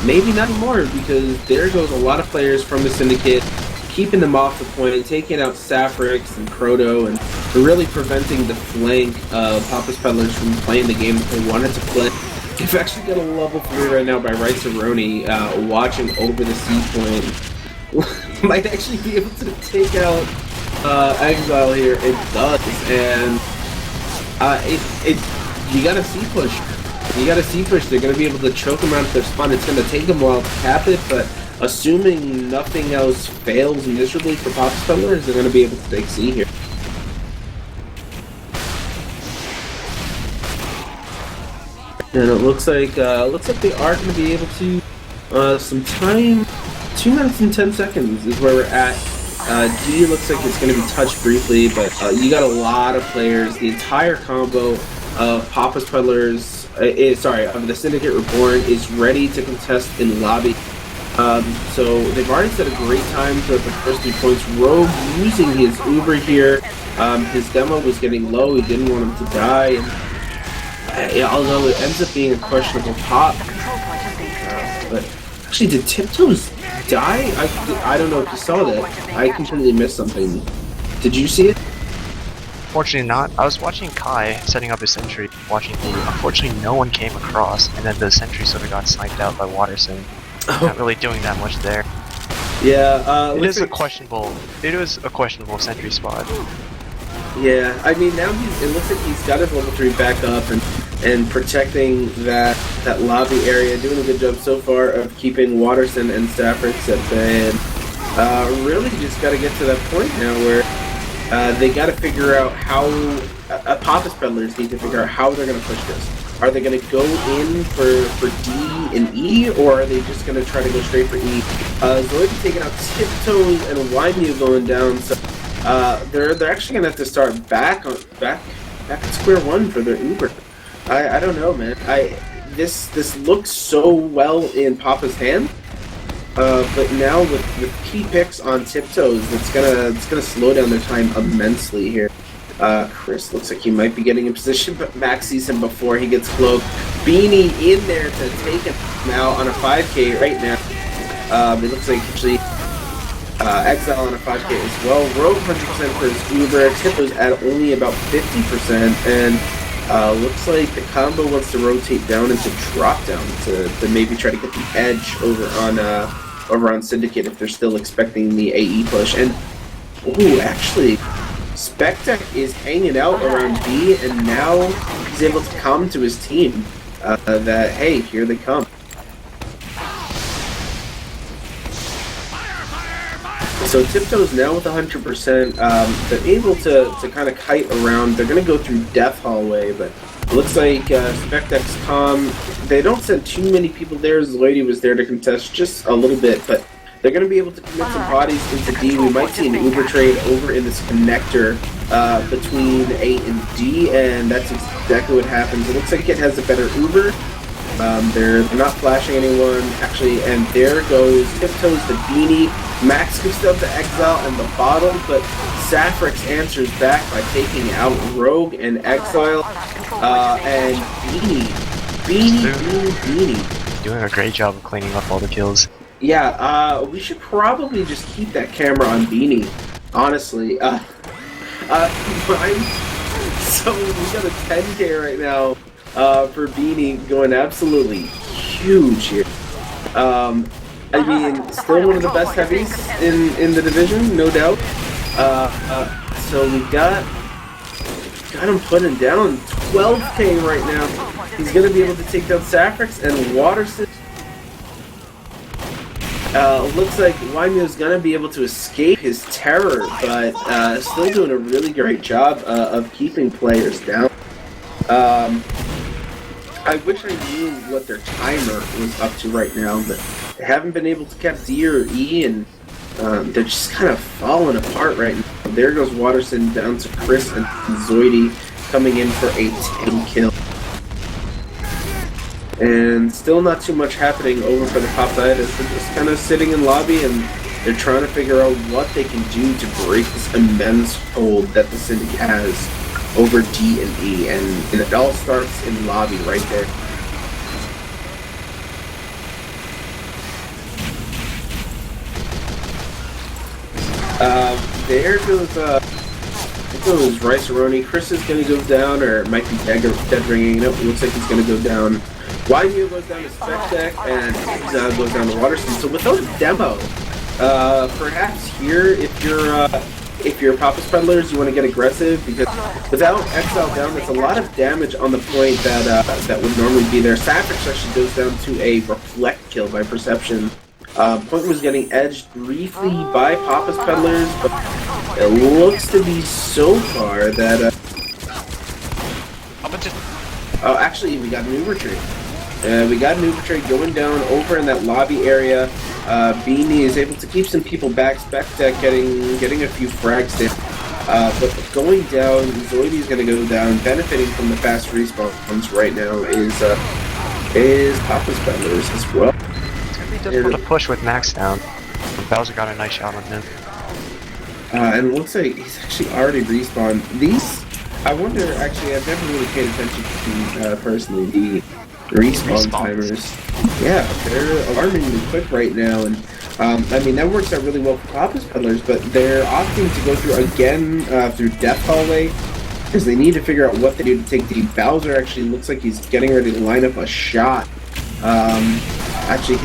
[SPEAKER 1] maybe not more, because there goes a lot of players from the Syndicate, keeping them off the point, taking out Safrix and Proto, and really preventing the flank of Papa's Peddlers from playing the game that they wanted to play. They've actually got a level 3 right now by Rice-A-Roni, watching over the C point. Might actually be able to take out Exile here. It does, and you got a C push. You got a C push. They're going to be able to choke them out of their spawn. It's going to take them a while to cap it, but assuming nothing else fails miserably for Papa's Peddlers, they're going to be able to take C here. And it looks like they are going to be able to some time. 2 minutes and 10 seconds is where we're at. D looks like it's going to be touched briefly, but you got a lot of players. The entire combo of Papa's Peddlers, of the Syndicate Reborn is ready to contest in lobby. So they've already set a great time throughout the first 2 points. Rogue using his Uber here. His demo was getting low. He didn't want him to die. And, although it ends up being a questionable pop. But actually, did Tiptoes die? I don't know if you saw that. I completely missed something. Did you see it?
[SPEAKER 2] Fortunately not. I was watching Kai setting up his sentry, watching me. Unfortunately, no one came across, and then the sentry sort of got sniped out by Waterson. Not really doing that much there.
[SPEAKER 1] Yeah,
[SPEAKER 2] it was a questionable sentry spot.
[SPEAKER 1] Yeah, I mean now it looks like he's got his level 3 back up and protecting that lobby area, doing a good job so far of keeping Waterson and Safrix at bay. And really just got to get to that point now where they got to figure out how Papa's Peddlers need to figure out how they're going to push this. Are they going to go in for D and E, or are they just going to try to go straight for E? Zoid taking out Tiptoes and Wymeo going down, so they're actually going to have to start back at square one for their Uber. I don't know, man. This looks so well in Papa's hand, but now with key picks on Tiptoes, it's gonna slow down their time immensely here. Chris looks like he might be getting in position, but Max sees him before he gets cloaked. Beanie in there to take him out on a 5K right now. It looks like actually Exile on a 5K as well. Rogue 100% for his Uber. Tiptoes at only about 50%, and looks like the combo wants to rotate down into drop down to maybe try to get the edge over on Syndicate if they're still expecting the AE push. And ooh, actually, Spectec is hanging out around B, and now he's able to come to his team that hey, here they come. So Tiptoes now with 100%, they're able to kind of kite around. They're going to go through Death Hallway, but it looks like Spectec's calm. They don't send too many people there. Zoidy was there to contest just a little bit, but they're going to be able to commit some bodies into D. We might see an Uber trade over in this connector between A and D, and that's exactly what happens. It looks like it has a better Uber. They're not flashing anyone, actually, and there goes Tiptoes the Beanie. Max gives up the Exile and the Bottle, but Safrix answers back by taking out Rogue and Exile, and Beanie.
[SPEAKER 2] Doing a great job of cleaning up all the kills.
[SPEAKER 1] Yeah, we should probably just keep that camera on Beanie, honestly. So we got a 10K right now. For Beanie going absolutely huge here. I mean, still one of the best heavies in the division, no doubt. So we got him putting down 12K right now. He's going to be able to take down Safrix and Waterson. Looks like Waimu's gonna be able to escape his terror, but still doing a really great job of keeping players down. I wish I knew what their timer was up to right now, but they haven't been able to catch D or E, and they're just kind of falling apart right now. There goes Watterson down to Chris and Zoidy coming in for a 10 kill. And still not too much happening over for the top side as they're just kind of sitting in lobby and they're trying to figure out what they can do to break this immense hold that the Syndicate has over D and E, and it all starts in lobby right there. There goes Rice-A-Roni. Chris is going to go down, or it might be dead ringing. Nope, it looks like he's going to go down. YU goes down to Spec Deck, and Exile goes down to Watterson. So without a demo, perhaps here, if you're Papa's Peddlers, you want to get aggressive, because without Exile down, there's a lot of damage on the point that would normally be there. Savage actually goes down to a reflect kill by Perception. Point was getting edged briefly by Papa's Peddlers, but it looks to be so far that actually we got an Uber trade. We got an Uber trade going down over in that lobby area. Beanie is able to keep some people back. Spec Deck getting a few frags there. But going down, Zoidy is going to go down. Benefiting from the fast respawns right now is Papa's Peddlers as well.
[SPEAKER 2] It's going to be difficult to push with Max down. Bowser got a nice shot on him.
[SPEAKER 1] And it looks like he's actually already respawned. These, I wonder, actually, I've never really paid attention to, personally, the respawn timers. Yeah, they're alarmingly quick right now, and I mean, that works out really well for Papa's Peddlers, but they're opting to go through again through Death Hallway, because they need to figure out what they do to take the Bowser. Actually looks like he's getting ready to line up a shot. Actually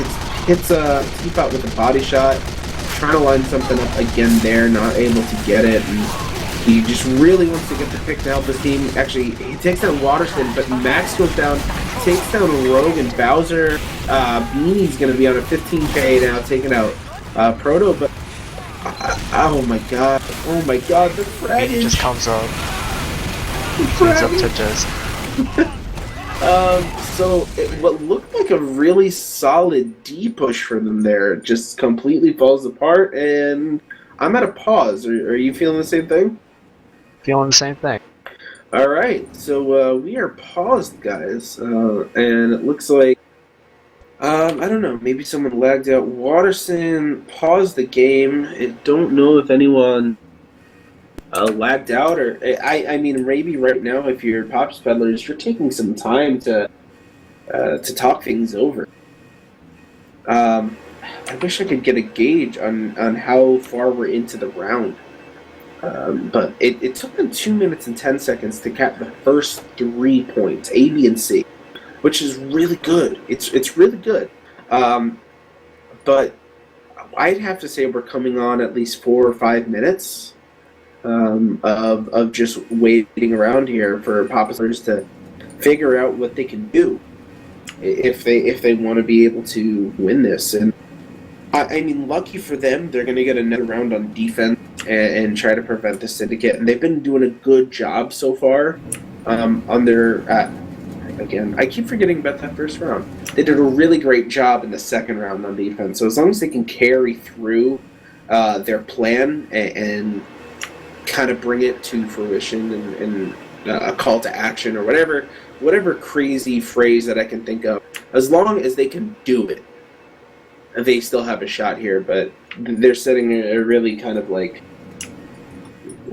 [SPEAKER 1] hits a keep out with a body shot, trying to line something up again there, not able to get it, and he just really wants to get the pick to help his team. Actually, he takes down Watterson, but Max goes down, takes down Rogue, and Bowser. Beanie's going to be on a 15k now, taking out Proto, but oh my god, the frag
[SPEAKER 2] just comes up. Cleans up to just.
[SPEAKER 1] So what looked like a really solid D push for them there just completely falls apart, and I'm at a pause. Are you feeling the same thing?
[SPEAKER 2] Feeling the same thing.
[SPEAKER 1] Alright, so we are paused, guys, and it looks like, I don't know, maybe someone lagged out. Watterson paused the game. I don't know if anyone lagged out, or, I mean, maybe right now, if you're Papa's Peddlers, you're taking some time to talk things over. I wish I could get a gauge on how far we're into the round. But it took them 2 minutes and 10 seconds to cap the first 3 points, A, B, and C, which is really good. It's really good. But I'd have to say we're coming on at least 4 or 5 minutes of just waiting around here for Papa's Peddlers to figure out what they can do if they want to be able to win this. And I mean, lucky for them, they're going to get another round on defense and try to prevent the Syndicate. And they've been doing a good job so far on their... again, I keep forgetting about that first round. They did a really great job in the second round on defense. So as long as they can carry through their plan and kind of bring it to fruition and a call to action or whatever crazy phrase that I can think of, as long as they can do it, they still have a shot here. But they're setting a really kind of like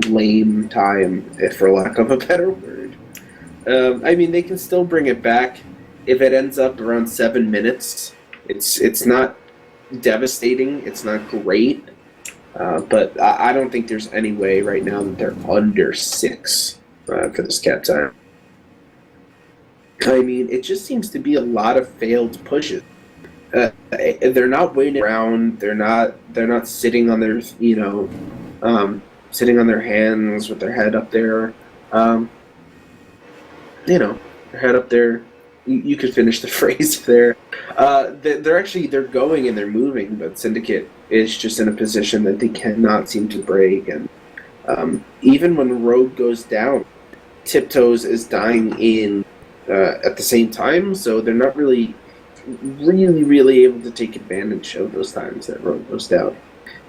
[SPEAKER 1] lame time, if for lack of a better word. I mean, they can still bring it back if it ends up around 7 minutes. It's not devastating. It's not great. But I don't think there's any way right now that they're under 6 for this cap time. I mean, it just seems to be a lot of failed pushes. They're not waiting around. They're not sitting on their sitting on their hands with their head up there. Their head up there, You could finish the phrase there. They're going and they're moving, but Syndicate is just in a position that they cannot seem to break. And even when Rogue goes down, Tiptoes is dying in at the same time, so they're not really able to take advantage of those times that Rogue goes down.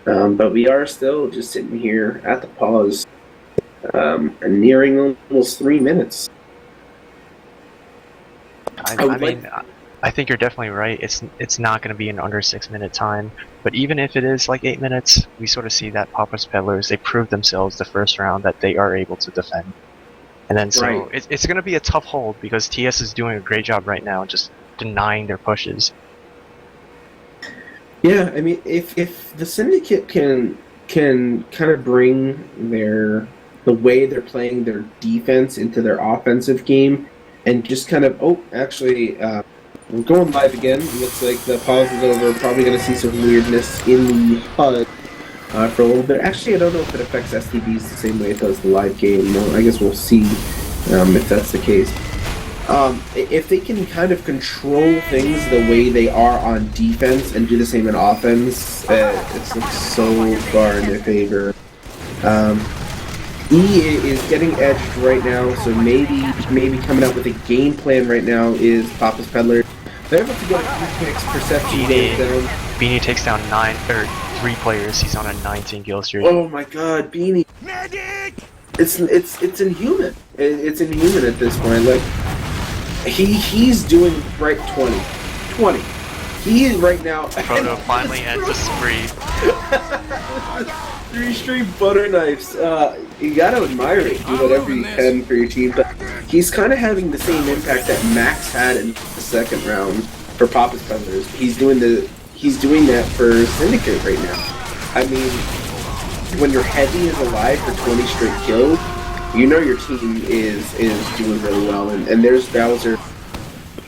[SPEAKER 1] But we are still just sitting here at the pause and nearing almost 3 minutes.
[SPEAKER 2] I think you're definitely right. It's not going to be an under 6 minute time, but even if it is like 8 minutes, we sort of see that Papa's Peddlers, they proved themselves the first round that they are able to defend. And then so
[SPEAKER 1] Right.
[SPEAKER 2] it's going to be a tough hold because TS is doing a great job right now just denying their pushes.
[SPEAKER 1] Yeah, I mean, if the Syndicate can kind of bring the way they're playing their defense into their offensive game, and just kind of we're going live again. Looks like the pause is over. Probably going to see some weirdness in the HUD for a little bit. Actually, I don't know if it affects STBs the same way it does the live game. Well, I guess we'll see if that's the case. If they can kind of control things the way they are on defense and do the same in offense, it looks so far in their favor. E is getting edged right now, so maybe coming up with a game plan right now is Papa's Peddler. They're able to get a few picks, perception goes down.
[SPEAKER 2] Beanie takes down 3 players. He's on a 19 kill streak.
[SPEAKER 1] Oh my God, Beanie! Medic! It's inhuman. It's inhuman at this point. Like he's doing right 20. He is right now.
[SPEAKER 2] Proto finally ends a spree.
[SPEAKER 1] 3 straight butter knives. You gotta admire it. Do whatever you can for your team, but he's kind of having the same impact that Max had in the second round for Papa's Peddlers. He's doing that for Syndicate right now. I mean, when your heavy is alive for 20 straight kills, you know your team is doing really well. And there's Bowser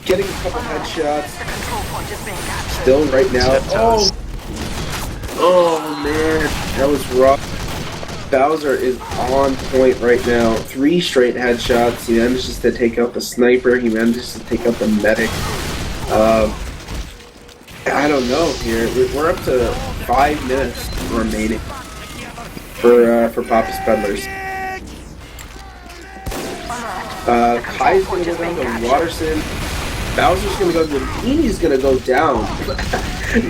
[SPEAKER 1] getting a couple headshots. Still right now. Oh man, that was rough. Bowser is on point right now. 3 straight headshots. He manages to take out the sniper. He manages to take out the medic. I don't know here. We're up to 5 minutes remaining for Papa's Peddlers. Kai's gonna go down to Watterson. Bowser's gonna go down. Beanie's gonna go down.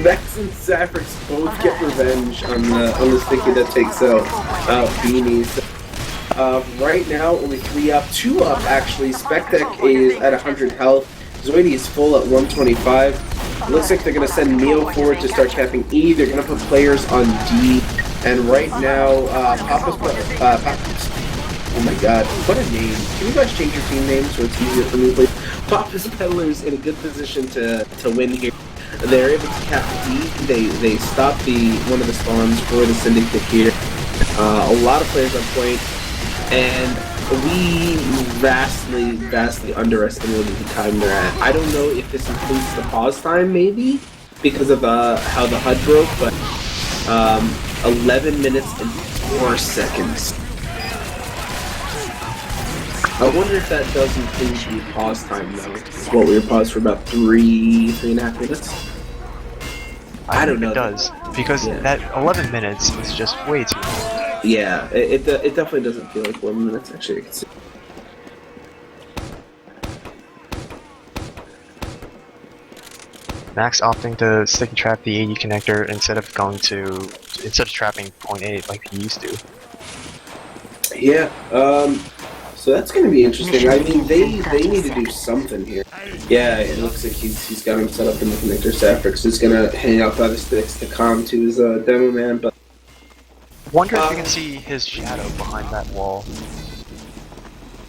[SPEAKER 1] Max and Saffrix both get revenge on the sticky that takes out Beanies. Right now, only 3 up, 2 up actually. Spectec is at 100 health. Zoidy is full at 125. It looks like they're gonna send Neo forward to start capping E. They're gonna put players on D. And right now, Papa's. Oh my God! What a name! Can you guys change your team name so it's easier for me, please? Papa's Peddlers in a good position to win here. They're able to cap D. They stop one of the spawns for the Syndicate here. A lot of players on point, and we vastly underestimated the time they're at. I don't know if this includes the pause time, maybe because of how the HUD broke, but 11 minutes and 4 seconds. I wonder if that does include the pause time though. Well, we were paused for about 3.5 minutes. I don't know.
[SPEAKER 2] It does, because that 11 minutes is just way too long.
[SPEAKER 1] Yeah, it definitely doesn't feel like 11 minutes actually. I can see.
[SPEAKER 2] Max opting to sticky trap the AE connector instead of trapping point 8 like he used to.
[SPEAKER 1] Yeah, so that's going to be interesting. I mean, they need to do something here. Yeah, it looks like he's got him set up in the connector. Saffrix is going to hang out by the sticks to calm to his demo man, but
[SPEAKER 2] Wonder if you can see his shadow behind that wall.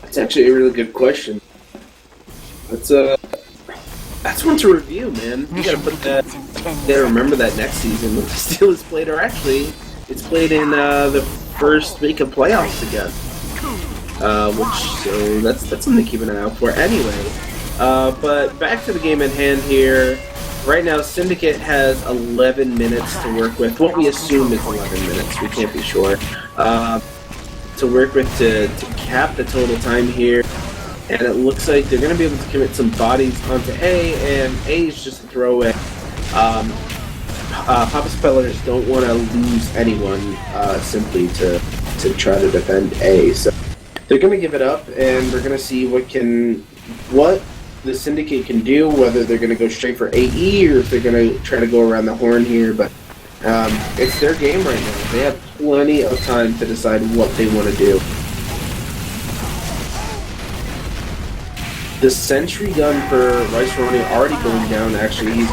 [SPEAKER 1] That's actually a really good question. That's one to review, man. You gotta put that. You gotta remember that next season when the Steelers played, or actually, it's played in the first week of playoffs again. So that's something to keep an eye out for. Anyway, but back to the game at hand here. Right now, Syndicate has 11 minutes to work with. What we assume is 11 minutes. We can't be sure. To work with to cap the total time here. And it looks like they're going to be able to commit some bodies onto A, and A is just a throwaway. Papa's Peddlers don't want to lose anyone simply to try to defend A. So they're going to give it up, and we're going to see what the Syndicate can do, whether they're going to go straight for AE or if they're going to try to go around the horn here. But it's their game right now. They have plenty of time to decide what they want to do. The sentry gun for Rice Ronnie already going down, actually. He's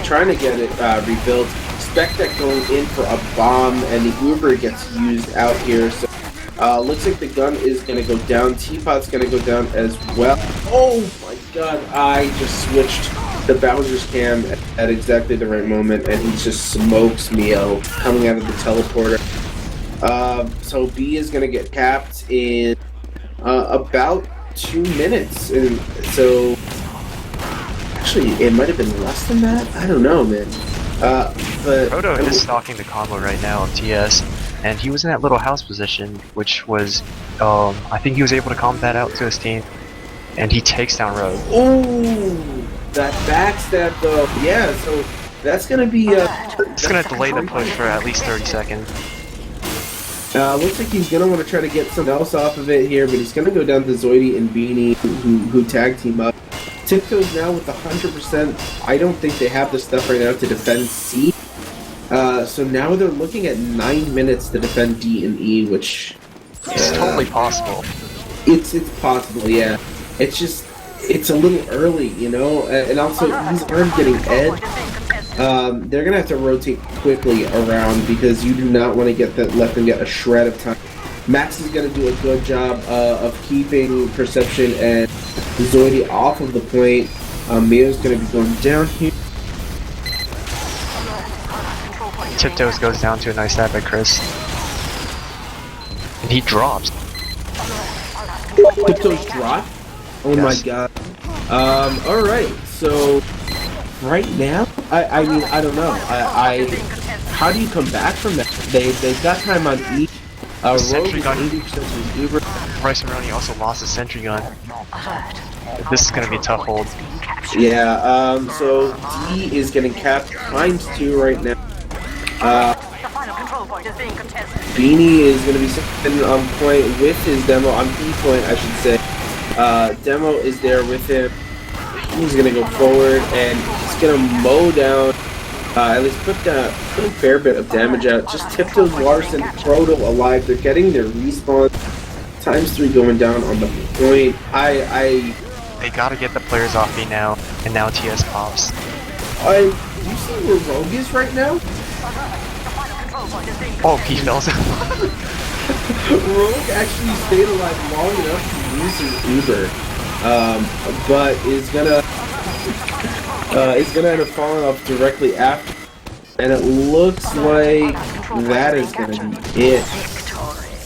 [SPEAKER 1] trying to get it rebuilt. Spec Deck going in for a bomb, and the Uber gets used out here. So looks like the gun is going to go down. Teapot's going to go down as well. Oh my god, I just switched the Bowser's cam at exactly the right moment, and he just smokes Mio coming out of the teleporter. So B is going to get capped in about 2 minutes, and so actually it might have been less than that. I don't know, man. But
[SPEAKER 2] Proto is stalking the combo right now of TS, and he was in that little house position, which was I think he was able to calm that out to his team, and he takes down Rogue.
[SPEAKER 1] Oh, that backstab though. Yeah, so that's gonna be
[SPEAKER 2] it's gonna delay the push for at least 30 seconds.
[SPEAKER 1] Looks like he's gonna want to try to get something else off of it here, but he's gonna go down to Zoidy and Beanie, who tag team up. Tiptoes now with 100%. I don't think they have the stuff right now to defend C. So now they're looking at 9 minutes to defend D and E, which
[SPEAKER 2] is totally possible.
[SPEAKER 1] It's possible, yeah. It's a little early, you know, and also he's already getting Ed. They're gonna have to rotate quickly around because you do not want to let them get a shred of time. Max is gonna do a good job of keeping Perception and Zoidy off of the point. Mio's gonna be going down here.
[SPEAKER 2] Tiptoes goes down to a nice stab by Chris, and he drops.
[SPEAKER 1] Tiptoes drop. Oh yes. My god. Alright, so right now, I mean, I don't know. How do you come back from that? They've got time on E.
[SPEAKER 2] Sentry gun.
[SPEAKER 1] 80% Uber.
[SPEAKER 2] Rice and Ronnie also lost a sentry gun. This is gonna be a tough hold.
[SPEAKER 1] Yeah, so D is getting capped ×2 right now. Beanie is gonna be sitting on point with his demo, on B point I should say. Demo is there with him. He's gonna go forward and he's gonna mow down, at least put a fair bit of damage out. Just Tiptoes, Larson, Proto alive. They're getting their respawn. ×3 going down on the point.
[SPEAKER 2] They gotta get the players off me now, and now TS pops.
[SPEAKER 1] Do you see where Rogue is right now?
[SPEAKER 2] Oh, he fell down.
[SPEAKER 1] Rogue actually stayed alive long enough to use his Uber. But is gonna end up falling off directly after, and it looks like that is gonna be it.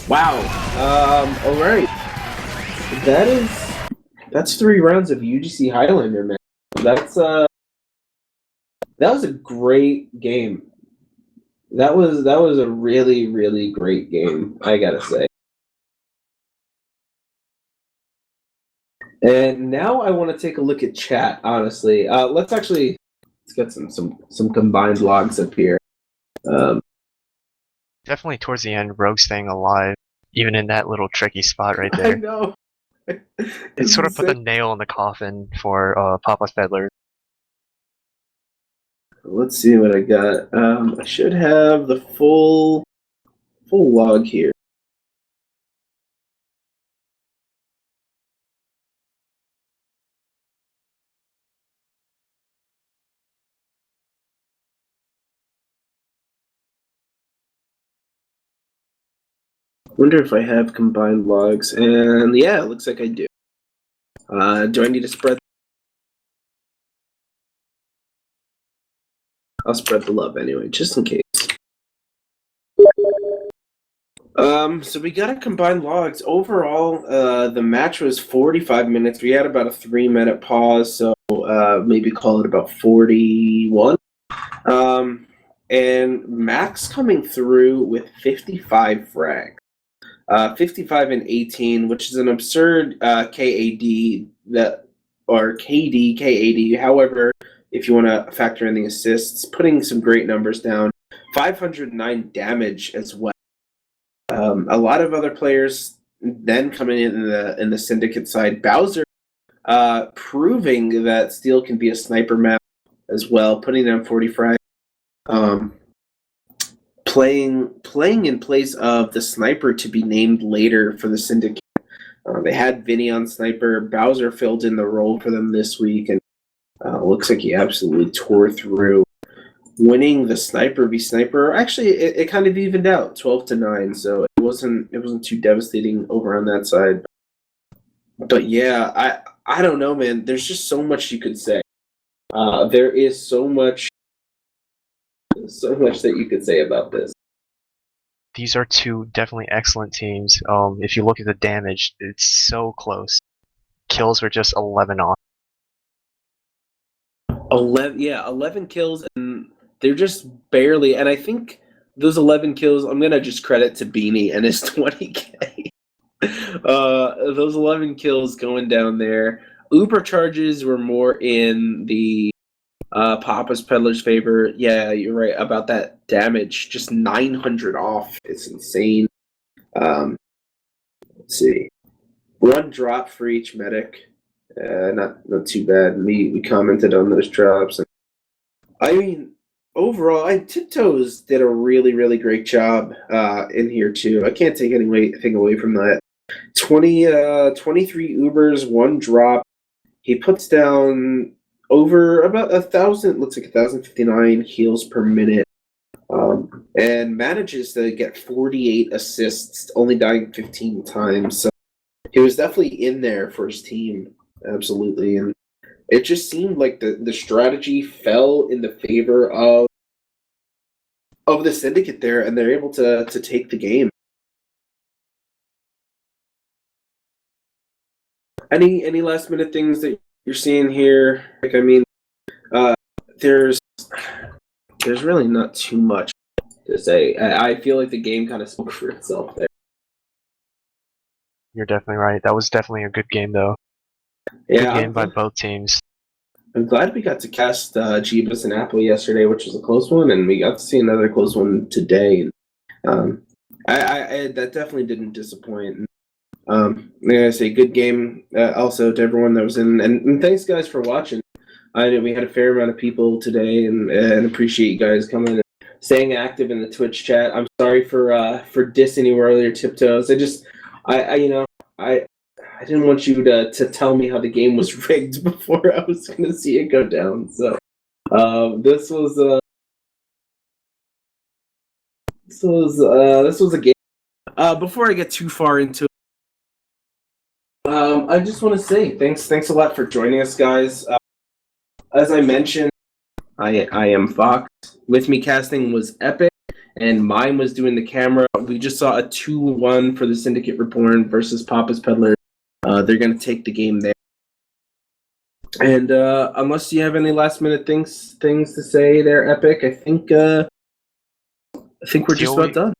[SPEAKER 1] Wow. All right. That's 3 rounds of UGC Highlander, man. That was a great game. That was a really, really great game, I gotta say. And now I want to take a look at chat, honestly. Let's get some combined logs up here.
[SPEAKER 2] Definitely towards the end, Rogue staying alive, even in that little tricky spot right there.
[SPEAKER 1] I know.
[SPEAKER 2] It sort of put the nail in the coffin for Papa's Peddlers.
[SPEAKER 1] Let's see what I got. I should have the full log here. Wonder if I have combined logs, and yeah, it looks like I do. Do I need to spread? I'll spread the love anyway, just in case. So we got a combined logs. Overall, the match was 45 minutes. We had about a 3-minute pause, so maybe call it about 41. And Max coming through with 55 frags. 55 and 18, which is an absurd KAD or KD, KAD. However, if you want to factor in the assists, putting some great numbers down. 509 damage as well. A lot of other players then coming in the Syndicate side. Bowser proving that Steel can be a sniper map as well, putting down 40 frag. Playing in place of the sniper to be named later for the Syndicate. They had Vinny on sniper. Bowser filled in the role for them this week, and looks like he absolutely tore through, winning the sniper v sniper. Actually, it kind of evened out, 12-9. So it wasn't too devastating over on that side. But yeah, I don't know, man. There's just so much you could say. There is so much that you could say about this.
[SPEAKER 2] These are two definitely excellent teams. If you look at the damage, it's so close. Kills were just 11 off.
[SPEAKER 1] 11 kills, and they're just barely. And I think those 11 kills, I'm gonna just credit to Beanie and his 20k. Those 11 kills going down there. Uber charges were more in the Papa's Peddlers' favor. Yeah, you're right about that damage. Just 900 off. It's insane. Let's see. 1 drop for each medic. Not too bad. We commented on those drops. I mean, overall, Tiptoes did a really, really great job in here too. I can't take anything away from that. 23 Ubers, 1 drop. He puts down over about 1,000, looks like 1,059 heals per minute, and manages to get 48 assists, only dying 15 times. So he was definitely in there for his team, absolutely. And it just seemed like the strategy fell in the favor of the Syndicate there, and they're able to take the game. Any last minute things that you're seeing here? Like, I mean, there's really not too much to say. I feel like the game kind of spoke for itself there.
[SPEAKER 2] You're definitely right. That was definitely a good game, though.
[SPEAKER 1] Yeah,
[SPEAKER 2] Good game by both teams.
[SPEAKER 1] I'm glad we got to cast Jeebus and Apple yesterday, which was a close one, and we got to see another close one today. I that definitely didn't disappoint. Like I say, good game also to everyone that was in, and thanks guys for watching. I know we had a fair amount of people today, and appreciate you guys coming and staying active in the Twitch chat. I'm sorry for dissing you earlier, Tiptoes. I didn't want you to tell me how the game was rigged before I was going to see it go down. So this was a game. Before I get too far into it, I just want to say thanks a lot for joining us, guys. As I mentioned, I am Fox. With me casting was Epic, and mine was doing the camera. We just saw a 2-1 for the Syndicate Reborn versus Papa's Peddler. They're going to take the game there. And unless you have any last minute things to say there, Epic, I think we're just about done.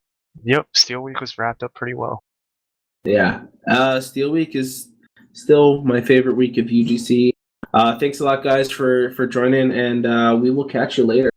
[SPEAKER 2] Yep, Steel Week was wrapped up pretty well.
[SPEAKER 1] Yeah, Steel Week is still my favorite week of UGC. Thanks a lot, guys, for joining, and we will catch you later.